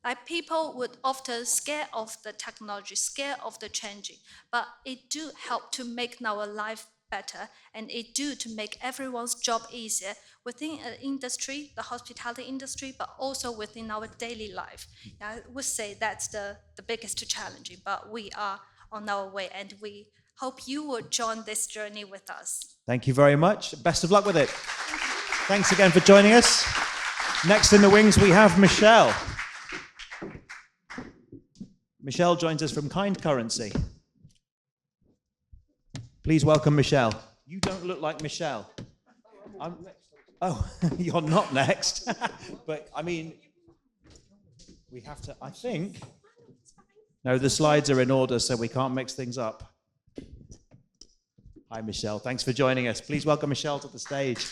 Like, people would often scare of the technology, scare of the changing, but it do help to make our life better, and it do to make everyone's job easier within an industry, the hospitality industry, but also within our daily life. I would say that's the biggest challenge, but we are on our way, and we hope you will join this journey with us. Thank you very much. Best of luck with it. Thanks again for joining us. Next in the wings, we have Michelle. Michelle joins us from Kind Currency. Please welcome Michelle. You don't look like Michelle. Oh, you're not next. But I mean, we have to, I think. No, the slides are in order, so we can't mix things up. Hi, Michelle. Thanks for joining us. Please welcome Michelle to the stage.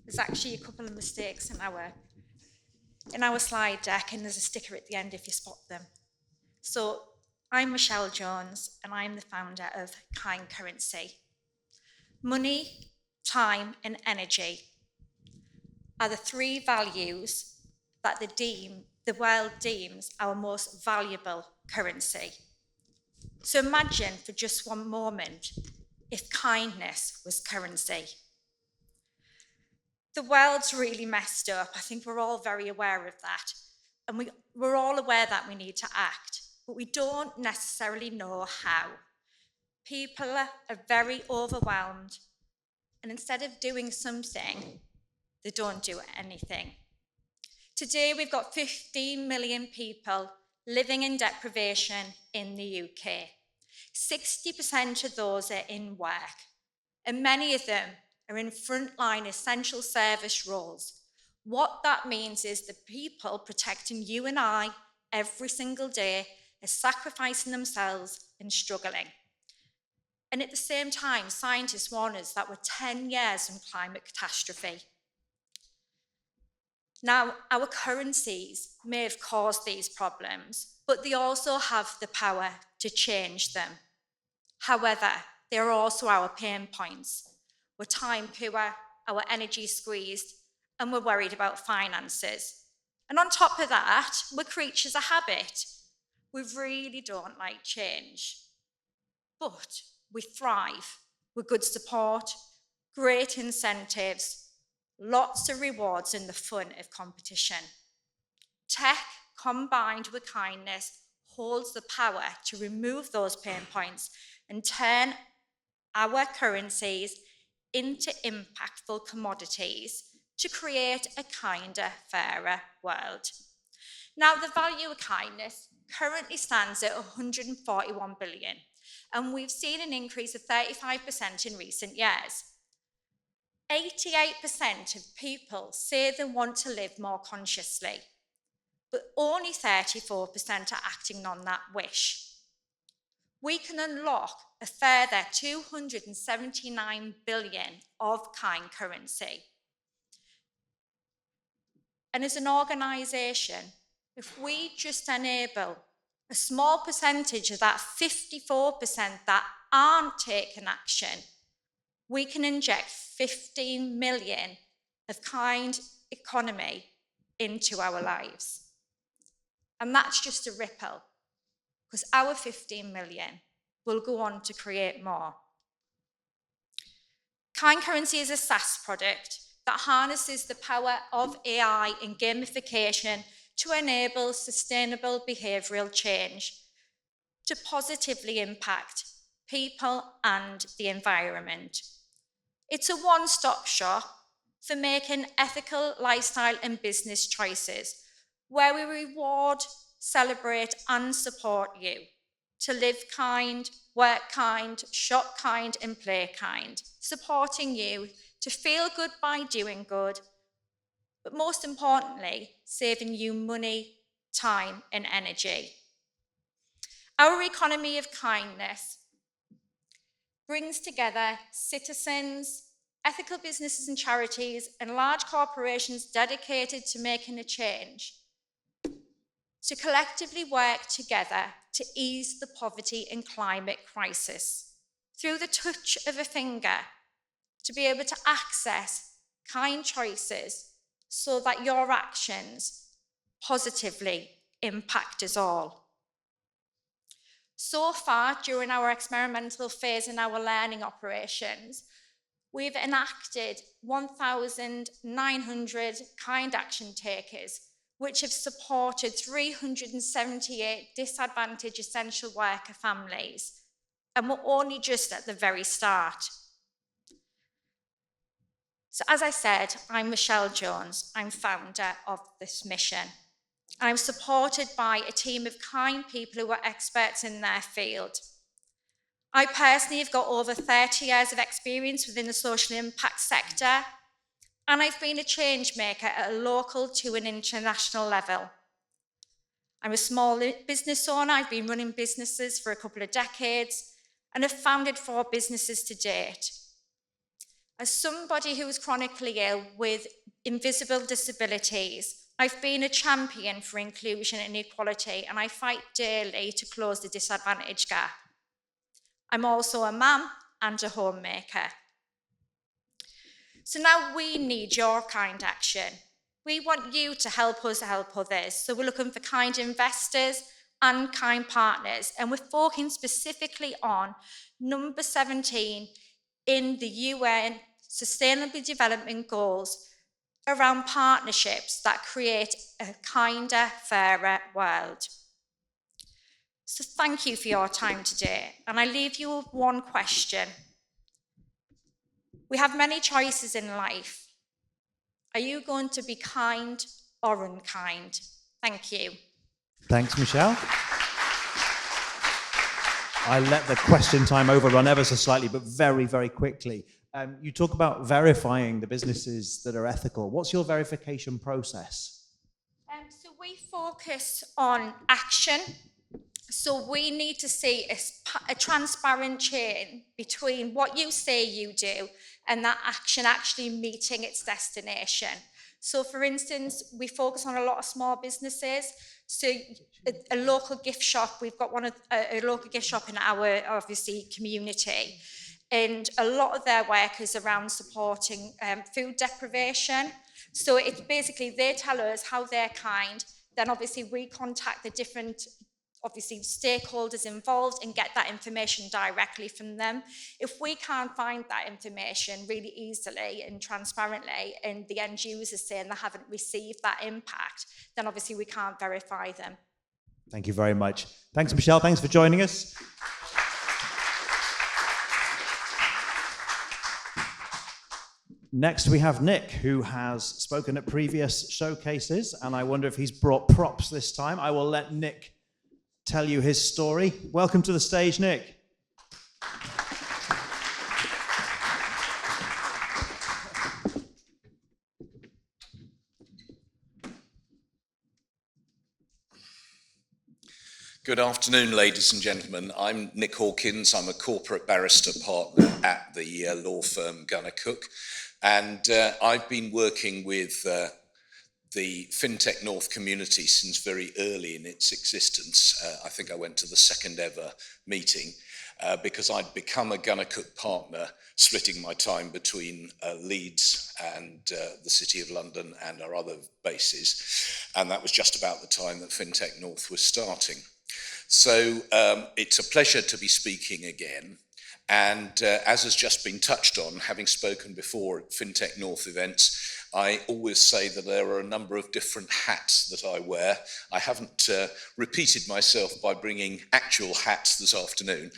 There's actually a couple of mistakes in our slide deck, and there's a sticker at the end if you spot them. So I'm Michelle Jones, and I'm the founder of Kind Currency. Money, time, and energy are the 3 values that the world deems our most valuable currency. So imagine for just one moment if kindness was currency. The world's really messed up. I think we're all very aware of that. And we're all aware that we need to act, but we don't necessarily know how. People are very overwhelmed, and instead of doing something, they don't do anything. Today, we've got 15 million people living in deprivation in the UK. 60% of those are in work, and many of them are in frontline essential service roles. What that means is the people protecting you and I every single day are sacrificing themselves and struggling. And at the same time, scientists warn us that we're 10 years from climate catastrophe. Now, our currencies may have caused these problems, but they also have the power to change them. However, they are also our pain points. We're time poor, our energy squeezed, and we're worried about finances. And on top of that, we're creatures of habit. We really don't like change. But we thrive with good support, great incentives, lots of rewards, and the fun of competition. Tech, combined with kindness, holds the power to remove those pain points and turn our currencies into impactful commodities to create a kinder, fairer world. Now, the value of kindness currently stands at 141 billion, and we've seen an increase of 35% in recent years. 88% of people say they want to live more consciously, but only 34% are acting on that wish. We can unlock a further 279 billion of kind currency. And as an organisation, if we just enable a small percentage of that 54% that aren't taking action, we can inject 15 million of kind economy into our lives. And that's just a ripple, because our 15 million will go on to create more. Kind currency is a SaaS product that harnesses the power of AI and gamification to enable sustainable behavioural change to positively impact people and the environment. It's a one-stop shop for making ethical lifestyle and business choices, where we reward, celebrate, and support you to live kind, work kind, shop kind, and play kind, supporting you to feel good by doing good, but most importantly, saving you money, time, and energy. Our economy of kindness brings together citizens, ethical businesses and charities, and large corporations dedicated to making a change, to collectively work together to ease the poverty and climate crisis through the touch of a finger, to be able to access kind choices so that your actions positively impact us all. So far, during our experimental phase in our learning operations, we've enacted 1,900 kind action takers, which have supported 378 disadvantaged essential worker families. And we're only just at the very start. So as I said, I'm Michelle Jones. I'm founder of this mission. I'm supported by a team of kind people who are experts in their field. I personally have got over 30 years of experience within the social impact sector, and I've been a change maker at a local to an international level. I'm a small business owner. I've been running businesses for a couple of decades and have founded 4 businesses to date. As somebody who is chronically ill with invisible disabilities, I've been a champion for inclusion and equality, and I fight daily to close the disadvantage gap. I'm also a mum and a homemaker. So now we need your kind action. We want you to help us help others. So we're looking for kind investors and kind partners, and we're focusing specifically on number 17 in the UN Sustainable Development Goals around partnerships that create a kinder, fairer world. So thank you for your time today, and I leave you with one question. We have many choices in life. Are you going to be kind or unkind? Thank you. Thanks, Michelle. I let the question time overrun ever so slightly, but very, very quickly. You talk about verifying the businesses that are ethical. What's your verification process? So we focus on action. So we need to see a transparent chain between what you say you do and that action actually meeting its destination. So for instance, we focus on a lot of small businesses. So a local gift shop, we've got a local gift shop in our, obviously, community. And a lot of their work is around supporting food deprivation. So it's basically, they tell us how they're kind, then obviously we contact the different stakeholders involved and get that information directly from them. If we can't find that information really easily and transparently, and the end users saying they haven't received that impact, then obviously we can't verify them. Thank you very much. Thanks, Michelle. Thanks for joining us. Next, we have Nick, who has spoken at previous showcases, and I wonder if he's brought props this time. I will let Nick tell you his story. Welcome to the stage, Nick. Good afternoon, ladies and gentlemen. I'm Nick Hawkins. I'm a corporate barrister partner at the law firm Gunnar Cook, and I've been working with the FinTech North community since very early in its existence. I think I went to the second ever meeting because I'd become a Gunnar Cook partner, splitting my time between Leeds and the City of London and our other bases. And that was just about the time that FinTech North was starting. So it's a pleasure to be speaking again. And as has just been touched on, having spoken before at FinTech North events, I always say that there are a number of different hats that I wear. I haven't repeated myself by bringing actual hats this afternoon,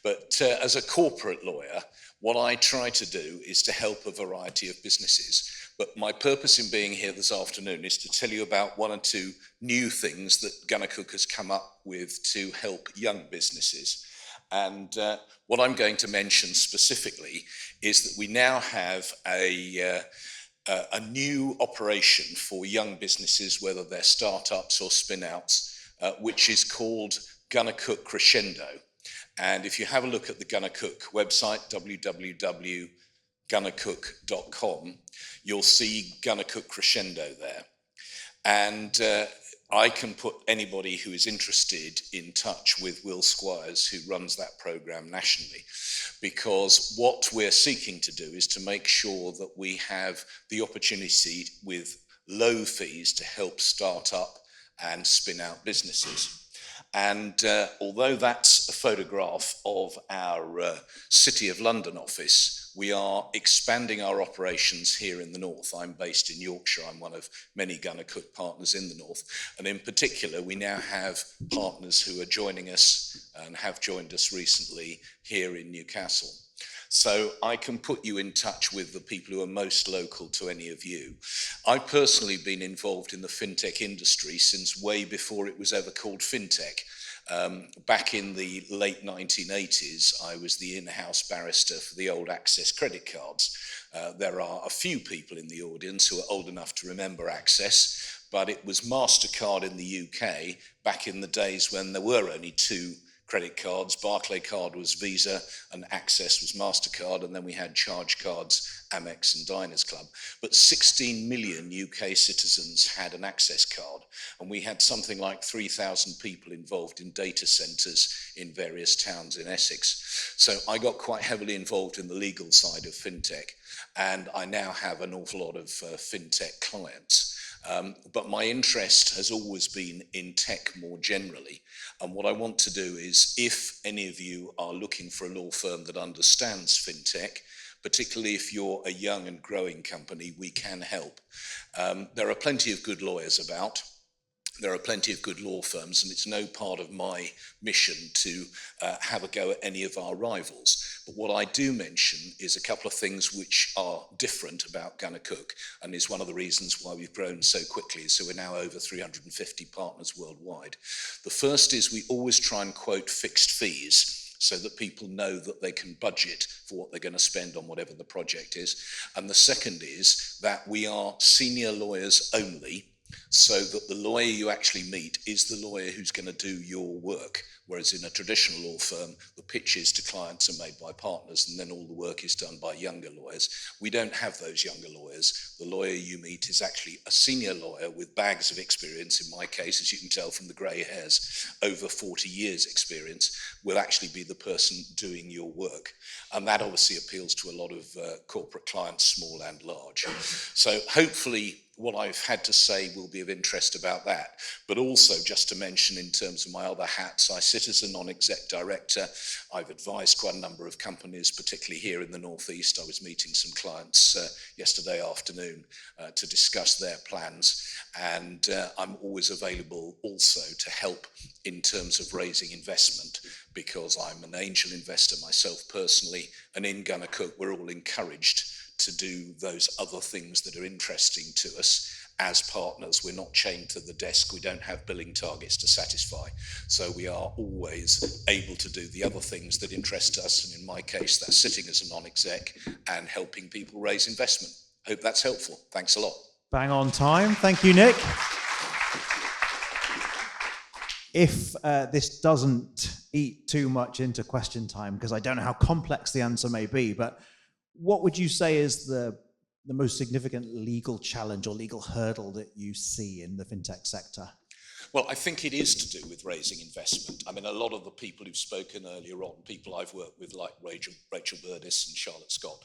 but as a corporate lawyer, what I try to do is to help a variety of businesses. But my purpose in being here this afternoon is to tell you about one or two new things that Gunnar Cook has come up with to help young businesses. And what I'm going to mention specifically is that we now have a new operation for young businesses, whether they're startups or spin-outs, which is called Gunnar Cook Crescendo. And if you have a look at the Gunnar Cook website, www.gunnarcook.com, you'll see Gunnar Cook Crescendo there. And I can put anybody who is interested in touch with Will Squires, who runs that program nationally, because what we're seeking to do is to make sure that we have the opportunity with low fees to help start up and spin out businesses. And although that's a photograph of our City of London office, we are expanding our operations here in the north. I'm based in Yorkshire. I'm one of many Gunnar Cook partners in the north. And in particular, we now have partners who are joining us and have joined us recently here in Newcastle. So I can put you in touch with the people who are most local to any of you. I've personally been involved in the fintech industry since way before it was ever called fintech. Back in the late 1980s, I was the in-house barrister for the old Access credit cards. There are a few people in the audience who are old enough to remember Access, but it was MasterCard in the UK back in the days when there were only two credit cards. Barclaycard was Visa and Access was MasterCard, and then we had charge cards, Amex and Diners Club. But 16 million UK citizens had an Access card, and we had something like 3,000 people involved in data centres in various towns in Essex. So I got quite heavily involved in the legal side of fintech, and I now have an awful lot of fintech clients. But my interest has always been in tech more generally. And what I want to do is, if any of you are looking for a law firm that understands fintech, particularly if you're a young and growing company, we can help. There are plenty of good lawyers about. There are plenty of good law firms, and it's no part of my mission to have a go at any of our rivals. But what I do mention is a couple of things which are different about Gunnar Cook, and is one of the reasons why we've grown so quickly. So we're now over 350 partners worldwide. The first is we always try and quote fixed fees, so that people know that they can budget for what they're going to spend on whatever the project is. And the second is that we are senior lawyers only. so that the lawyer you actually meet is the lawyer who's going to do your work. Whereas in a traditional law firm, the pitches to clients are made by partners and then all the work is done by younger lawyers. We don't have those younger lawyers. The lawyer you meet is actually a senior lawyer with bags of experience. In my case, as you can tell from the grey hairs, over 40 years experience, will actually be the person doing your work. And that obviously appeals to a lot of corporate clients, small and large. So hopefully what I've had to say will be of interest about that. But also, just to mention in terms of my other hats, I sit as a non-exec director. I've advised quite a number of companies, particularly here in the Northeast. I was meeting some clients yesterday afternoon to discuss their plans. And I'm always available also to help in terms of raising investment, because I'm an angel investor myself personally. And in Gunnar Cook, we're all encouraged to do those other things that are interesting to us as partners. We're not chained to the desk. We don't have billing targets to satisfy. So we are always able to do the other things that interest us. And in my case, that's sitting as a non-exec and helping people raise investment. Hope that's helpful. Thanks a lot. Bang on time. Thank you, Nick. If this doesn't eat too much into question time, because I don't know how complex the answer may be, but what would you say is the most significant legal challenge or legal hurdle that you see in the fintech sector? Well, I think it is to do with raising investment. I mean, a lot of the people who've spoken earlier on, people I've worked with like Rachel Burdis and Charlotte Scott,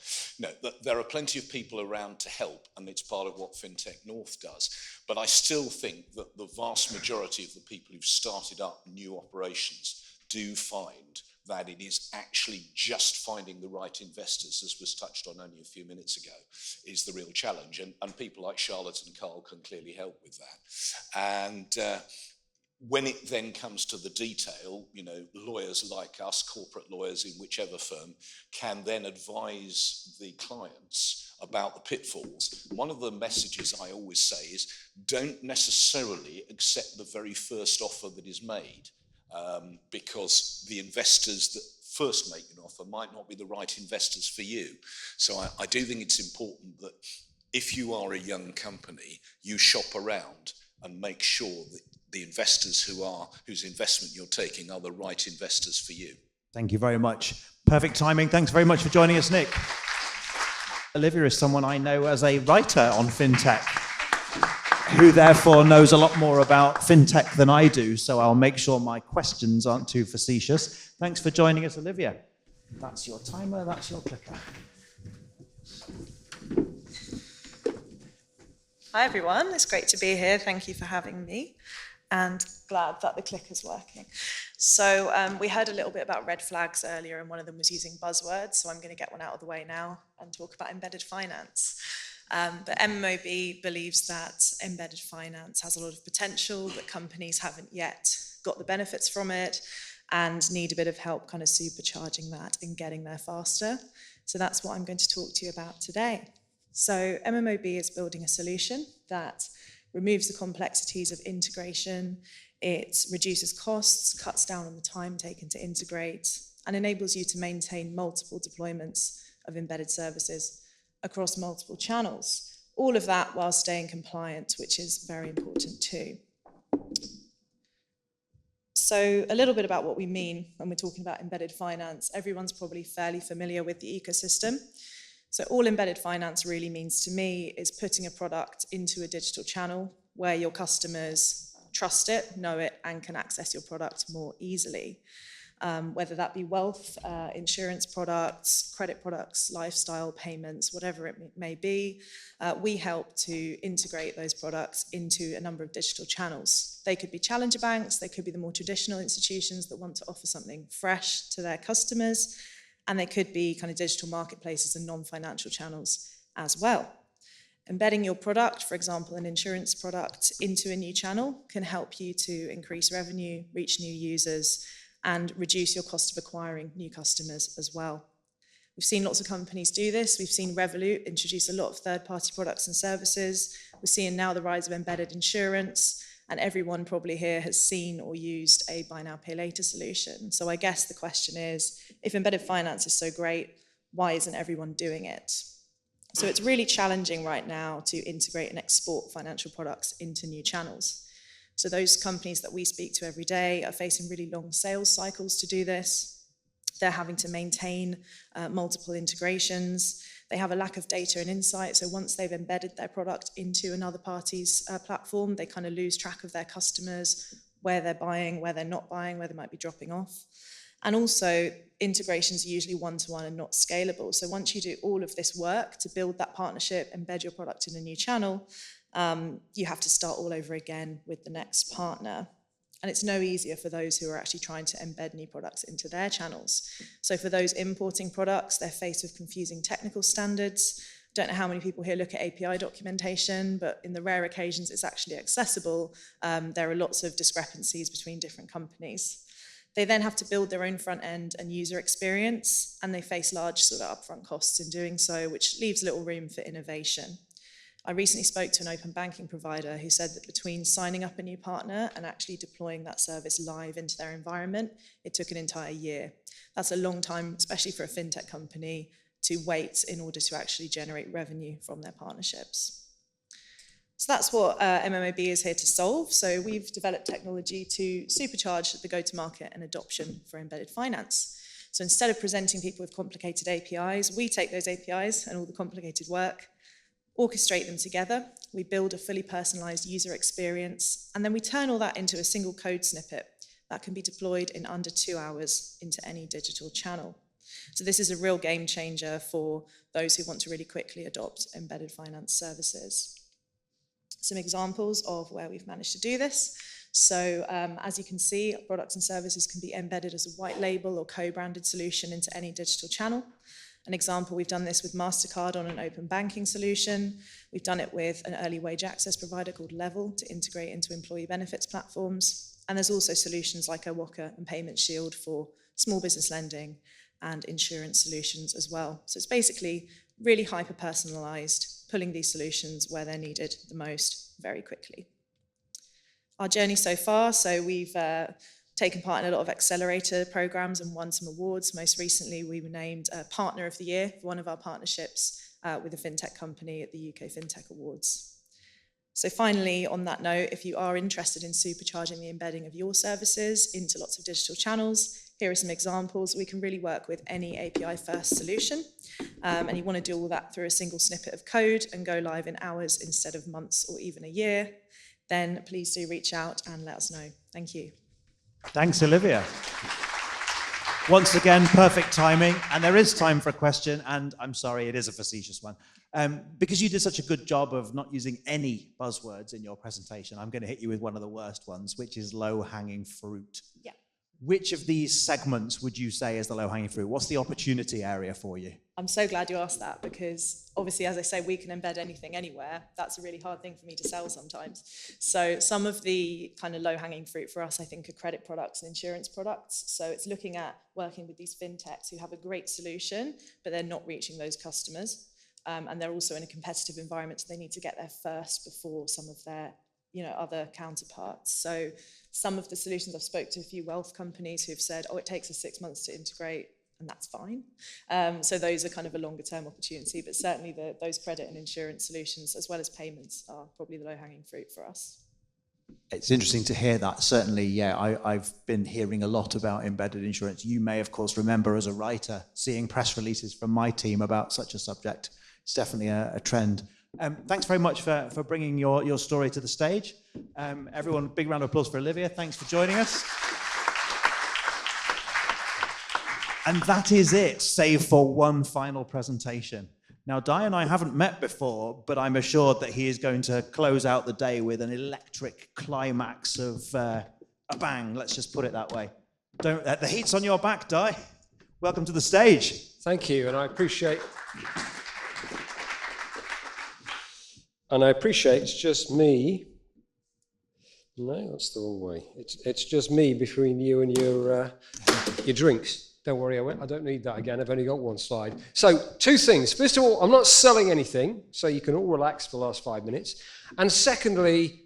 there are plenty of people around to help, and it's part of what FinTech North does. But I still think that the vast majority of the people who've started up new operations do find that it is actually just finding the right investors, as was touched on only a few minutes ago, is the real challenge. And people like Charlotte and Carl can clearly help with that. And when it then comes to the detail, lawyers like us, corporate lawyers in whichever firm, can then advise the clients about the pitfalls. One of the messages I always say is, don't necessarily accept the very first offer that is made. Because the investors that first make an offer might not be the right investors for you. So I do think it's important that if you are a young company, you shop around and make sure that the investors whose investment you're taking are the right investors for you. Thank you very much. Perfect timing. Thanks very much for joining us, Nick. Olivia is someone I know as a writer on FinTech, who therefore knows a lot more about FinTech than I do, so I'll make sure my questions aren't too facetious. Thanks for joining us, Olivia. That's your timer, that's your clicker. Hi everyone, it's great to be here. Thank you for having me, and glad that the clicker's working. So we heard a little bit about red flags earlier, and one of them was using buzzwords, so I'm going to get one out of the way now and talk about embedded finance. But MMOB believes that embedded finance has a lot of potential, but companies haven't yet got the benefits from it and need a bit of help kind of supercharging that and getting there faster. So that's what I'm going to talk to you about today. So MMOB is building a solution that removes the complexities of integration, it reduces costs, cuts down on the time taken to integrate, and enables you to maintain multiple deployments of embedded services across multiple channels, all of that while staying compliant, which is very important too. So a little bit about what we mean when we're talking about embedded finance. Everyone's probably fairly familiar with the ecosystem. So all embedded finance really means to me is putting a product into a digital channel where your customers trust it, know it, and can access your product more easily. Whether that be wealth, insurance products, credit products, lifestyle payments, whatever it may be, we help to integrate those products into a number of digital channels. They could be challenger banks, they could be the more traditional institutions that want to offer something fresh to their customers, and they could be kind of digital marketplaces and non-financial channels as well. Embedding your product, for example, an insurance product, into a new channel can help you to increase revenue, reach new users, and reduce your cost of acquiring new customers as well. We've seen lots of companies do this. We've seen Revolut introduce a lot of third-party products and services. We're seeing now the rise of embedded insurance, and everyone probably here has seen or used a buy now, pay later solution. So I guess the question is, if embedded finance is so great, why isn't everyone doing it? So it's really challenging right now to integrate and export financial products into new channels. So those companies that we speak to every day are facing really long sales cycles to do this. They're having to maintain multiple integrations. They have a lack of data and insight. So once they've embedded their product into another party's platform, they kind of lose track of their customers, where they're buying, where they're not buying, where they might be dropping off. And also, integrations are usually one-to-one and not scalable. So once you do all of this work to build that partnership, embed your product in a new channel, you have to start all over again with the next partner. And it's no easier for those who are actually trying to embed new products into their channels. So for those importing products, they're faced with confusing technical standards. Don't know how many people here look at API documentation, but in the rare occasions it's actually accessible, there are lots of discrepancies between different companies. They then have to build their own front end and user experience, and they face large sort of upfront costs in doing so, which leaves little room for innovation. I recently spoke to an open banking provider who said that between signing up a new partner and actually deploying that service live into their environment, it took an entire year. That's a long time, especially for a fintech company, to wait in order to actually generate revenue from their partnerships. So that's what MMOB is here to solve. So we've developed technology to supercharge the go-to-market and adoption for embedded finance. So instead of presenting people with complicated APIs, we take those APIs and all the complicated work, orchestrate them together, we build a fully personalized user experience, and then we turn all that into a single code snippet that can be deployed in under 2 hours into any digital channel. So this is a real game changer for those who want to really quickly adopt embedded finance services. Some examples of where we've managed to do this. So as you can see, products and services can be embedded as a white label or co-branded solution into any digital channel. An example, we've done this with MasterCard on an open banking solution. We've done it with an early wage access provider called Level to integrate into employee benefits platforms. And there's also solutions like Owaka and Payment Shield for small business lending and insurance solutions as well. So it's basically really hyper-personalized, pulling these solutions where they're needed the most very quickly. Our journey so far, so we've taken part in a lot of accelerator programs and won some awards. Most recently, we were named Partner of the Year for one of our partnerships with a fintech company at the UK FinTech Awards. So finally, on that note, if you are interested in supercharging the embedding of your services into lots of digital channels, here are some examples. We can really work with any API-first solution, and you want to do all that through a single snippet of code and go live in hours instead of months or even a year, then please do reach out and let us know. Thank you. Thanks, Olivia. Once again, perfect timing. And there is time for a question, and I'm sorry, it is a facetious one. Because you did such a good job of not using any buzzwords in your presentation, I'm going to hit you with one of the worst ones, which is low-hanging fruit. Yeah. Which of these segments would you say is the low-hanging fruit? What's the opportunity area for you? I'm so glad you asked that, because obviously, as I say, we can embed anything anywhere. That's a really hard thing for me to sell sometimes. So some of the kind of low-hanging fruit for us, I think, are credit products and insurance products. So it's looking at working with these fintechs who have a great solution, but they're not reaching those customers. And they're also in a competitive environment, so they need to get there first before some of their other counterparts. So some of the solutions, I've spoke to a few wealth companies who've said, oh, it takes us 6 months to integrate, and that's fine. So those are kind of a longer term opportunity, but certainly those credit and insurance solutions, as well as payments, are probably the low-hanging fruit for us. It's interesting to hear that. Certainly, yeah, I've been hearing a lot about embedded insurance. You may, of course, remember as a writer seeing press releases from my team about such a subject. It's definitely a trend. Thanks very much for bringing your story to the stage. Everyone, big round of applause for Olivia. Thanks for joining us. And that is it, save for one final presentation. Now, Di and I haven't met before, but I'm assured that he is going to close out the day with an electric climax of a bang, let's just put it that way. The heat's on your back, Di. Welcome to the stage. Thank you, and I appreciate it's just me. No, that's the wrong way. It's just me between you and your drinks. Don't worry, I don't need that again. I've only got one slide. So, two things. First of all, I'm not selling anything, so you can all relax for the last 5 minutes. And secondly,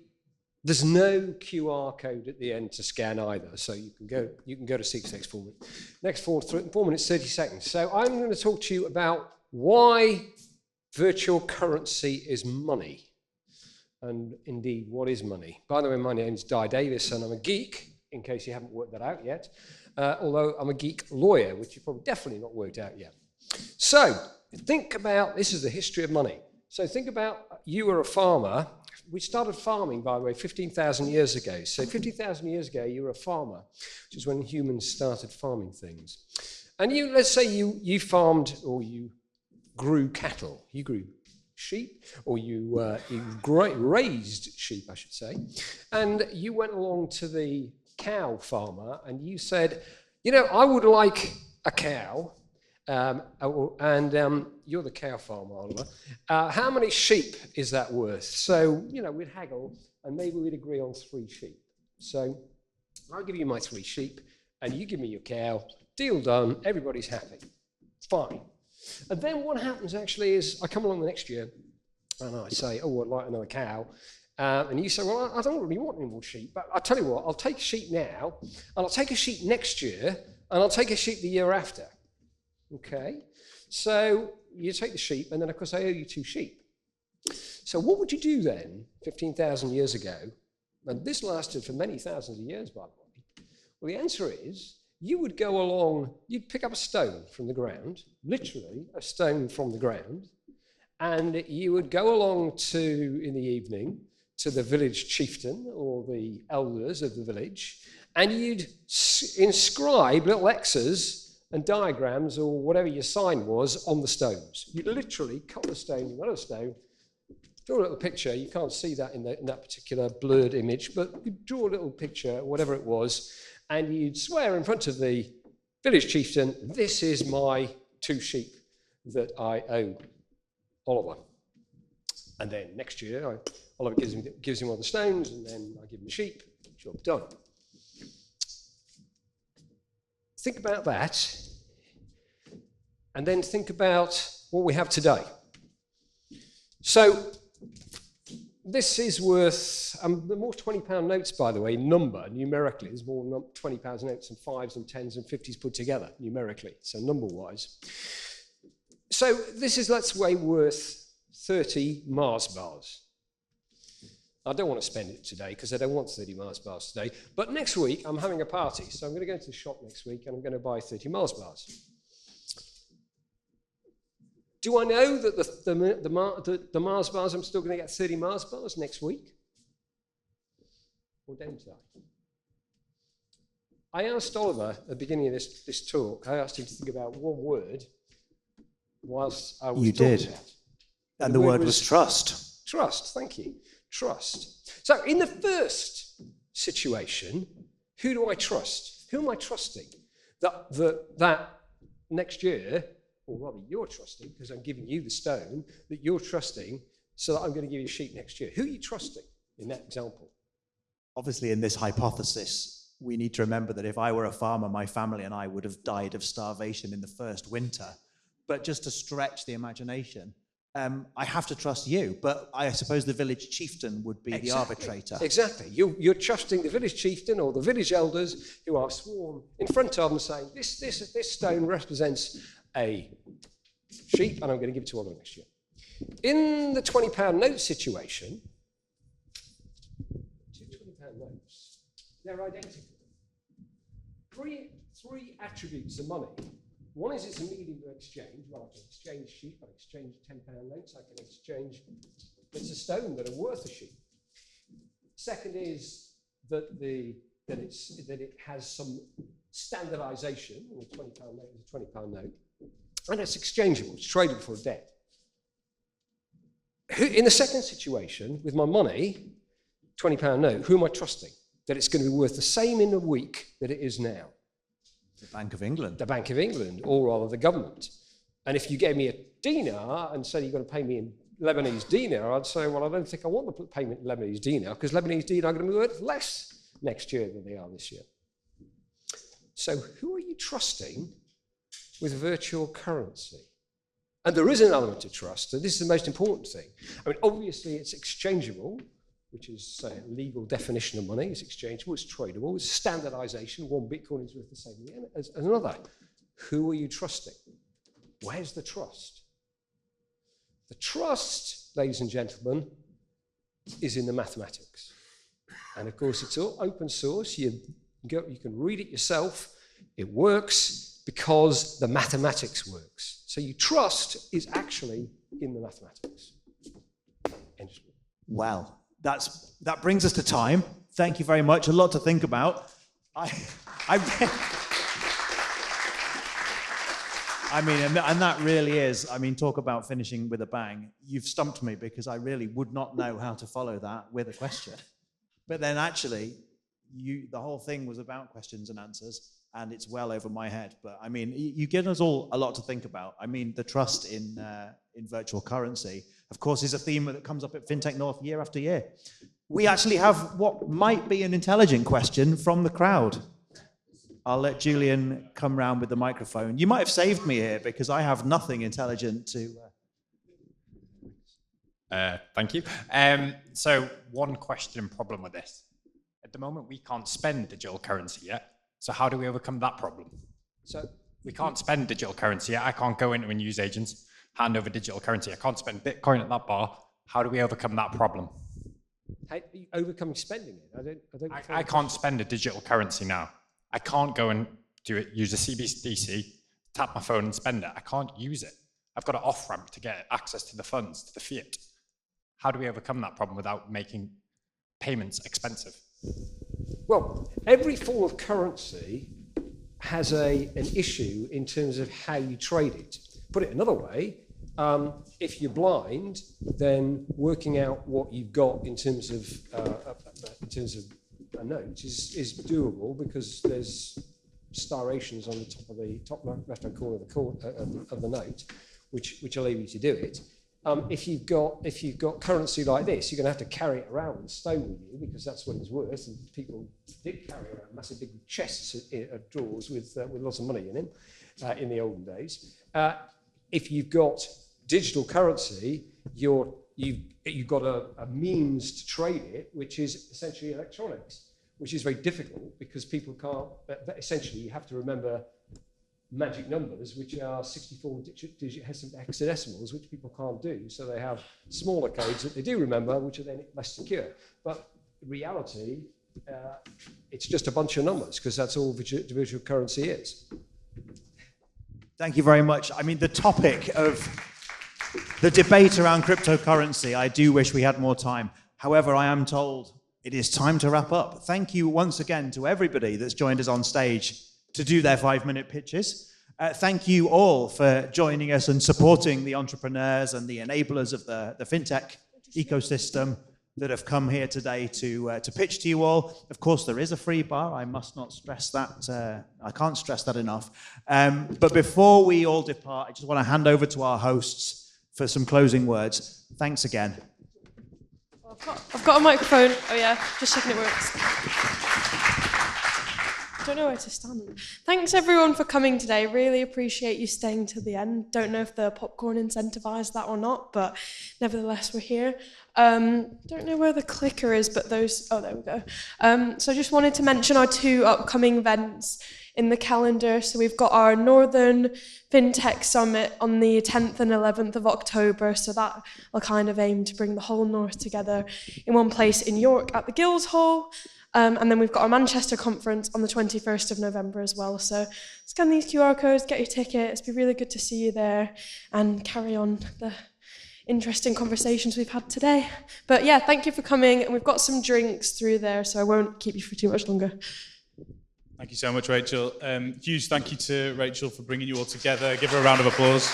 there's no QR code at the end to scan either, so you can go to seats next 4 minutes. Next 4 minutes, 30 seconds. So I'm going to talk to you about why virtual currency is money. And indeed, what is money? By the way, my name's Di Davis, and I'm a geek, in case you haven't worked that out yet. Although I'm a geek lawyer, which you've probably definitely not worked out yet. So think about, this is the history of money. So think about you were a farmer. We started farming, by the way, 15,000 years ago. So 15,000 years ago, you were a farmer, which is when humans started farming things. And you, let's say you farmed, or you grew cattle. You grew sheep, or you raised sheep, I should say. And you went along to the cow farmer and you said, you know, I would like a cow. You're the cow farmer, Oliver. How many sheep is that worth? So, you know, we'd haggle and maybe we'd agree on 3 sheep. So I'll give you my 3 sheep and you give me your cow. Deal done. Everybody's happy. Fine. And then what happens actually is I come along the next year and I say, oh, I'd like another cow. And you say, well, I don't really want any more sheep, but I'll tell you what, I'll take a sheep now, and I'll take a sheep next year, and I'll take a sheep the year after. Okay? So you take the sheep, and then, of course, I owe you 2 sheep. So what would you do then, 15,000 years ago? And this lasted for many thousands of years, by the way. Well, the answer is, you would go along, you'd pick up a stone from the ground, literally a stone from the ground, and you would go along to, in the evening, to the village chieftain or the elders of the village, and you'd inscribe little X's and diagrams or whatever your sign was on the stones. You'd literally cut the stone, another stone, draw a little picture. You can't see that in that particular blurred image, but you draw a little picture, whatever it was, and you'd swear in front of the village chieftain, this is my 2 sheep that I owe Oliver. And then next year, Oliver gives him all the stones, and then I give him the sheep. Job done. Think about that, and then think about what we have today. So this is worth, the more £20 notes, by the way, numerically, there's more £20 notes than 5s and 10s and 50s put together, numerically, so number-wise. So this is, let's say, worth 30 Mars bars. I don't want to spend it today because I don't want 30 Mars bars today, but next week I'm having a party, so I'm going to go to the shop next week and I'm going to buy 30 Mars bars. Do I know that the Mars bars, I'm still going to get 30 Mars bars next week? Or don't I? I asked Oliver at the beginning of this talk, I asked him to think about one word whilst I was You talking did. about it. And the word was trust. Trust, thank you. Trust. So in the first situation, who do I trust? Who am I trusting? That next year, or rather you're trusting, because I'm giving you the stone, that you're trusting so that I'm going to give you a sheep next year. Who are you trusting in that example? Obviously, in this hypothesis, we need to remember that if I were a farmer, my family and I would have died of starvation in the first winter. But just to stretch the imagination, I have to trust you, but I suppose the village chieftain would be the arbitrator. Exactly. You're trusting the village chieftain or the village elders who are sworn in front of them saying, this stone represents a sheep and I'm going to give it to Oliver next year. In the £20 note situation, 2 £20 notes, they're identical. Three attributes of money. One is it's a medium of exchange. Well, I can exchange sheep, I can exchange £10 notes, I can exchange bits of stone that are worth a sheep. Second is that it has some standardization. A £20 note is a £20 note. And it's exchangeable, it's tradable for a debt. In the second situation, with my money, £20 note, who am I trusting? That it's going to be worth the same in a week that it is now. The Bank of England. The Bank of England, or rather the government. And if you gave me a dinar and said you're going to pay me in Lebanese dinar, I'd say, well, I don't think I want the payment in Lebanese dinar, because Lebanese dinar are going to be worth less next year than they are this year. So who are you trusting with virtual currency? And there is an element of trust, and this is the most important thing. I mean, obviously it's exchangeable, which is, say, a legal definition of money. It's exchangeable, it's tradable, it's standardization. One Bitcoin is worth the same as another. Who are you trusting? Where's the trust? The trust, ladies and gentlemen, is in the mathematics. And of course, it's all open source. You can read it yourself. It works because the mathematics works. So your trust is actually in the mathematics. Well, that brings us to time. Thank you very much. A lot to think about. I mean, and that really is, I mean, talk about finishing with a bang. You've stumped me because I really would not know how to follow that with a question. But then actually, the whole thing was about questions and answers, and it's well over my head. But I mean, you give us all a lot to think about. I mean, the trust in virtual currency, of course, is a theme that comes up at FinTech North year after year. We actually have what might be an intelligent question from the crowd. I'll let Julian come round with the microphone. You might have saved me here because I have nothing intelligent to... Thank you. So one question and problem with this. At the moment, we can't spend digital currency yet. So how do we overcome that problem? So we can't spend digital currency yet. I can't go into a newsagent, hand over digital currency. I can't spend Bitcoin at that bar. How do we overcome that problem? How are you overcoming spending it? I can't spend a digital currency now. I can't go and use a CBDC, tap my phone and spend it. I can't use it. I've got an off-ramp to get access to the funds, to the fiat. How do we overcome that problem without making payments expensive? Well, every form of currency has an issue in terms of how you trade it. Put it another way, if you're blind, then working out what you've got in terms of a note is doable because there's striations on the top left-hand corner of the note, which allow you to do it. If you've got currency like this, you're going to have to carry it around and stay with you because that's what it's worth. And people did carry around massive big chests of drawers with lots of money in them in the olden days. If you've got digital currency, you've got a means to trade it, which is essentially electronics, which is very difficult because people can't. But essentially, you have to remember magic numbers, which are 64-digit hexadecimals, which people can't do. So they have smaller codes that they do remember, which are then less secure. But in reality, it's just a bunch of numbers because that's all virtual currency is. Thank you very much. I mean, the topic of the debate around cryptocurrency, I do wish we had more time. However, I am told it is time to wrap up. Thank you once again to everybody that's joined us on stage to do their 5-minute pitches. Thank you all for joining us and supporting the entrepreneurs and the enablers of the FinTech ecosystem that have come here today to pitch to you all. Of course, there is a free bar. I must not stress that. I can't stress that enough. But before we all depart, I just want to hand over to our hosts for some closing words. Thanks again. I've got a microphone. Oh yeah, just checking it works. I don't know where to stand. Thanks everyone for coming today. Really appreciate you staying till the end. Don't know if the popcorn incentivized that or not, but nevertheless we're here. Don't know where the clicker is, but those, oh there we go. So I just wanted to mention our 2 upcoming events in the calendar. So we've got our Northern FinTech Summit on the 10th and 11th of October. So that will kind of aim to bring the whole North together in one place in York at the Guildhall. And then we've got our Manchester conference on the 21st of November as well. So scan these QR codes, get your tickets. It'd be really good to see you there and carry on the interesting conversations we've had today. But yeah, thank you for coming. And we've got some drinks through there, so I won't keep you for too much longer. Thank you so much, Rachel. Huge thank you to Rachel for bringing you all together. Give her a round of applause.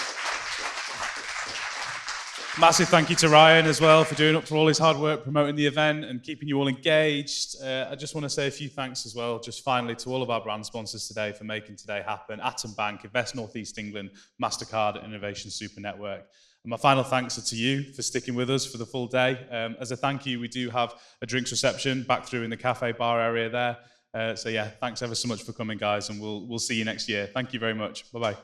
Massive thank you to Ryan as well for doing up for all his hard work promoting the event and keeping you all engaged. I just want to say a few thanks as well, just finally, to all of our brand sponsors today for making today happen. Atom Bank, Invest North East England, MasterCard, Innovation Super Network. And my final thanks are to you for sticking with us for the full day. As a thank you, we do have a drinks reception back through in the cafe bar area there. So yeah, thanks ever so much for coming, guys, and we'll see you next year. Thank you very much. Bye-bye.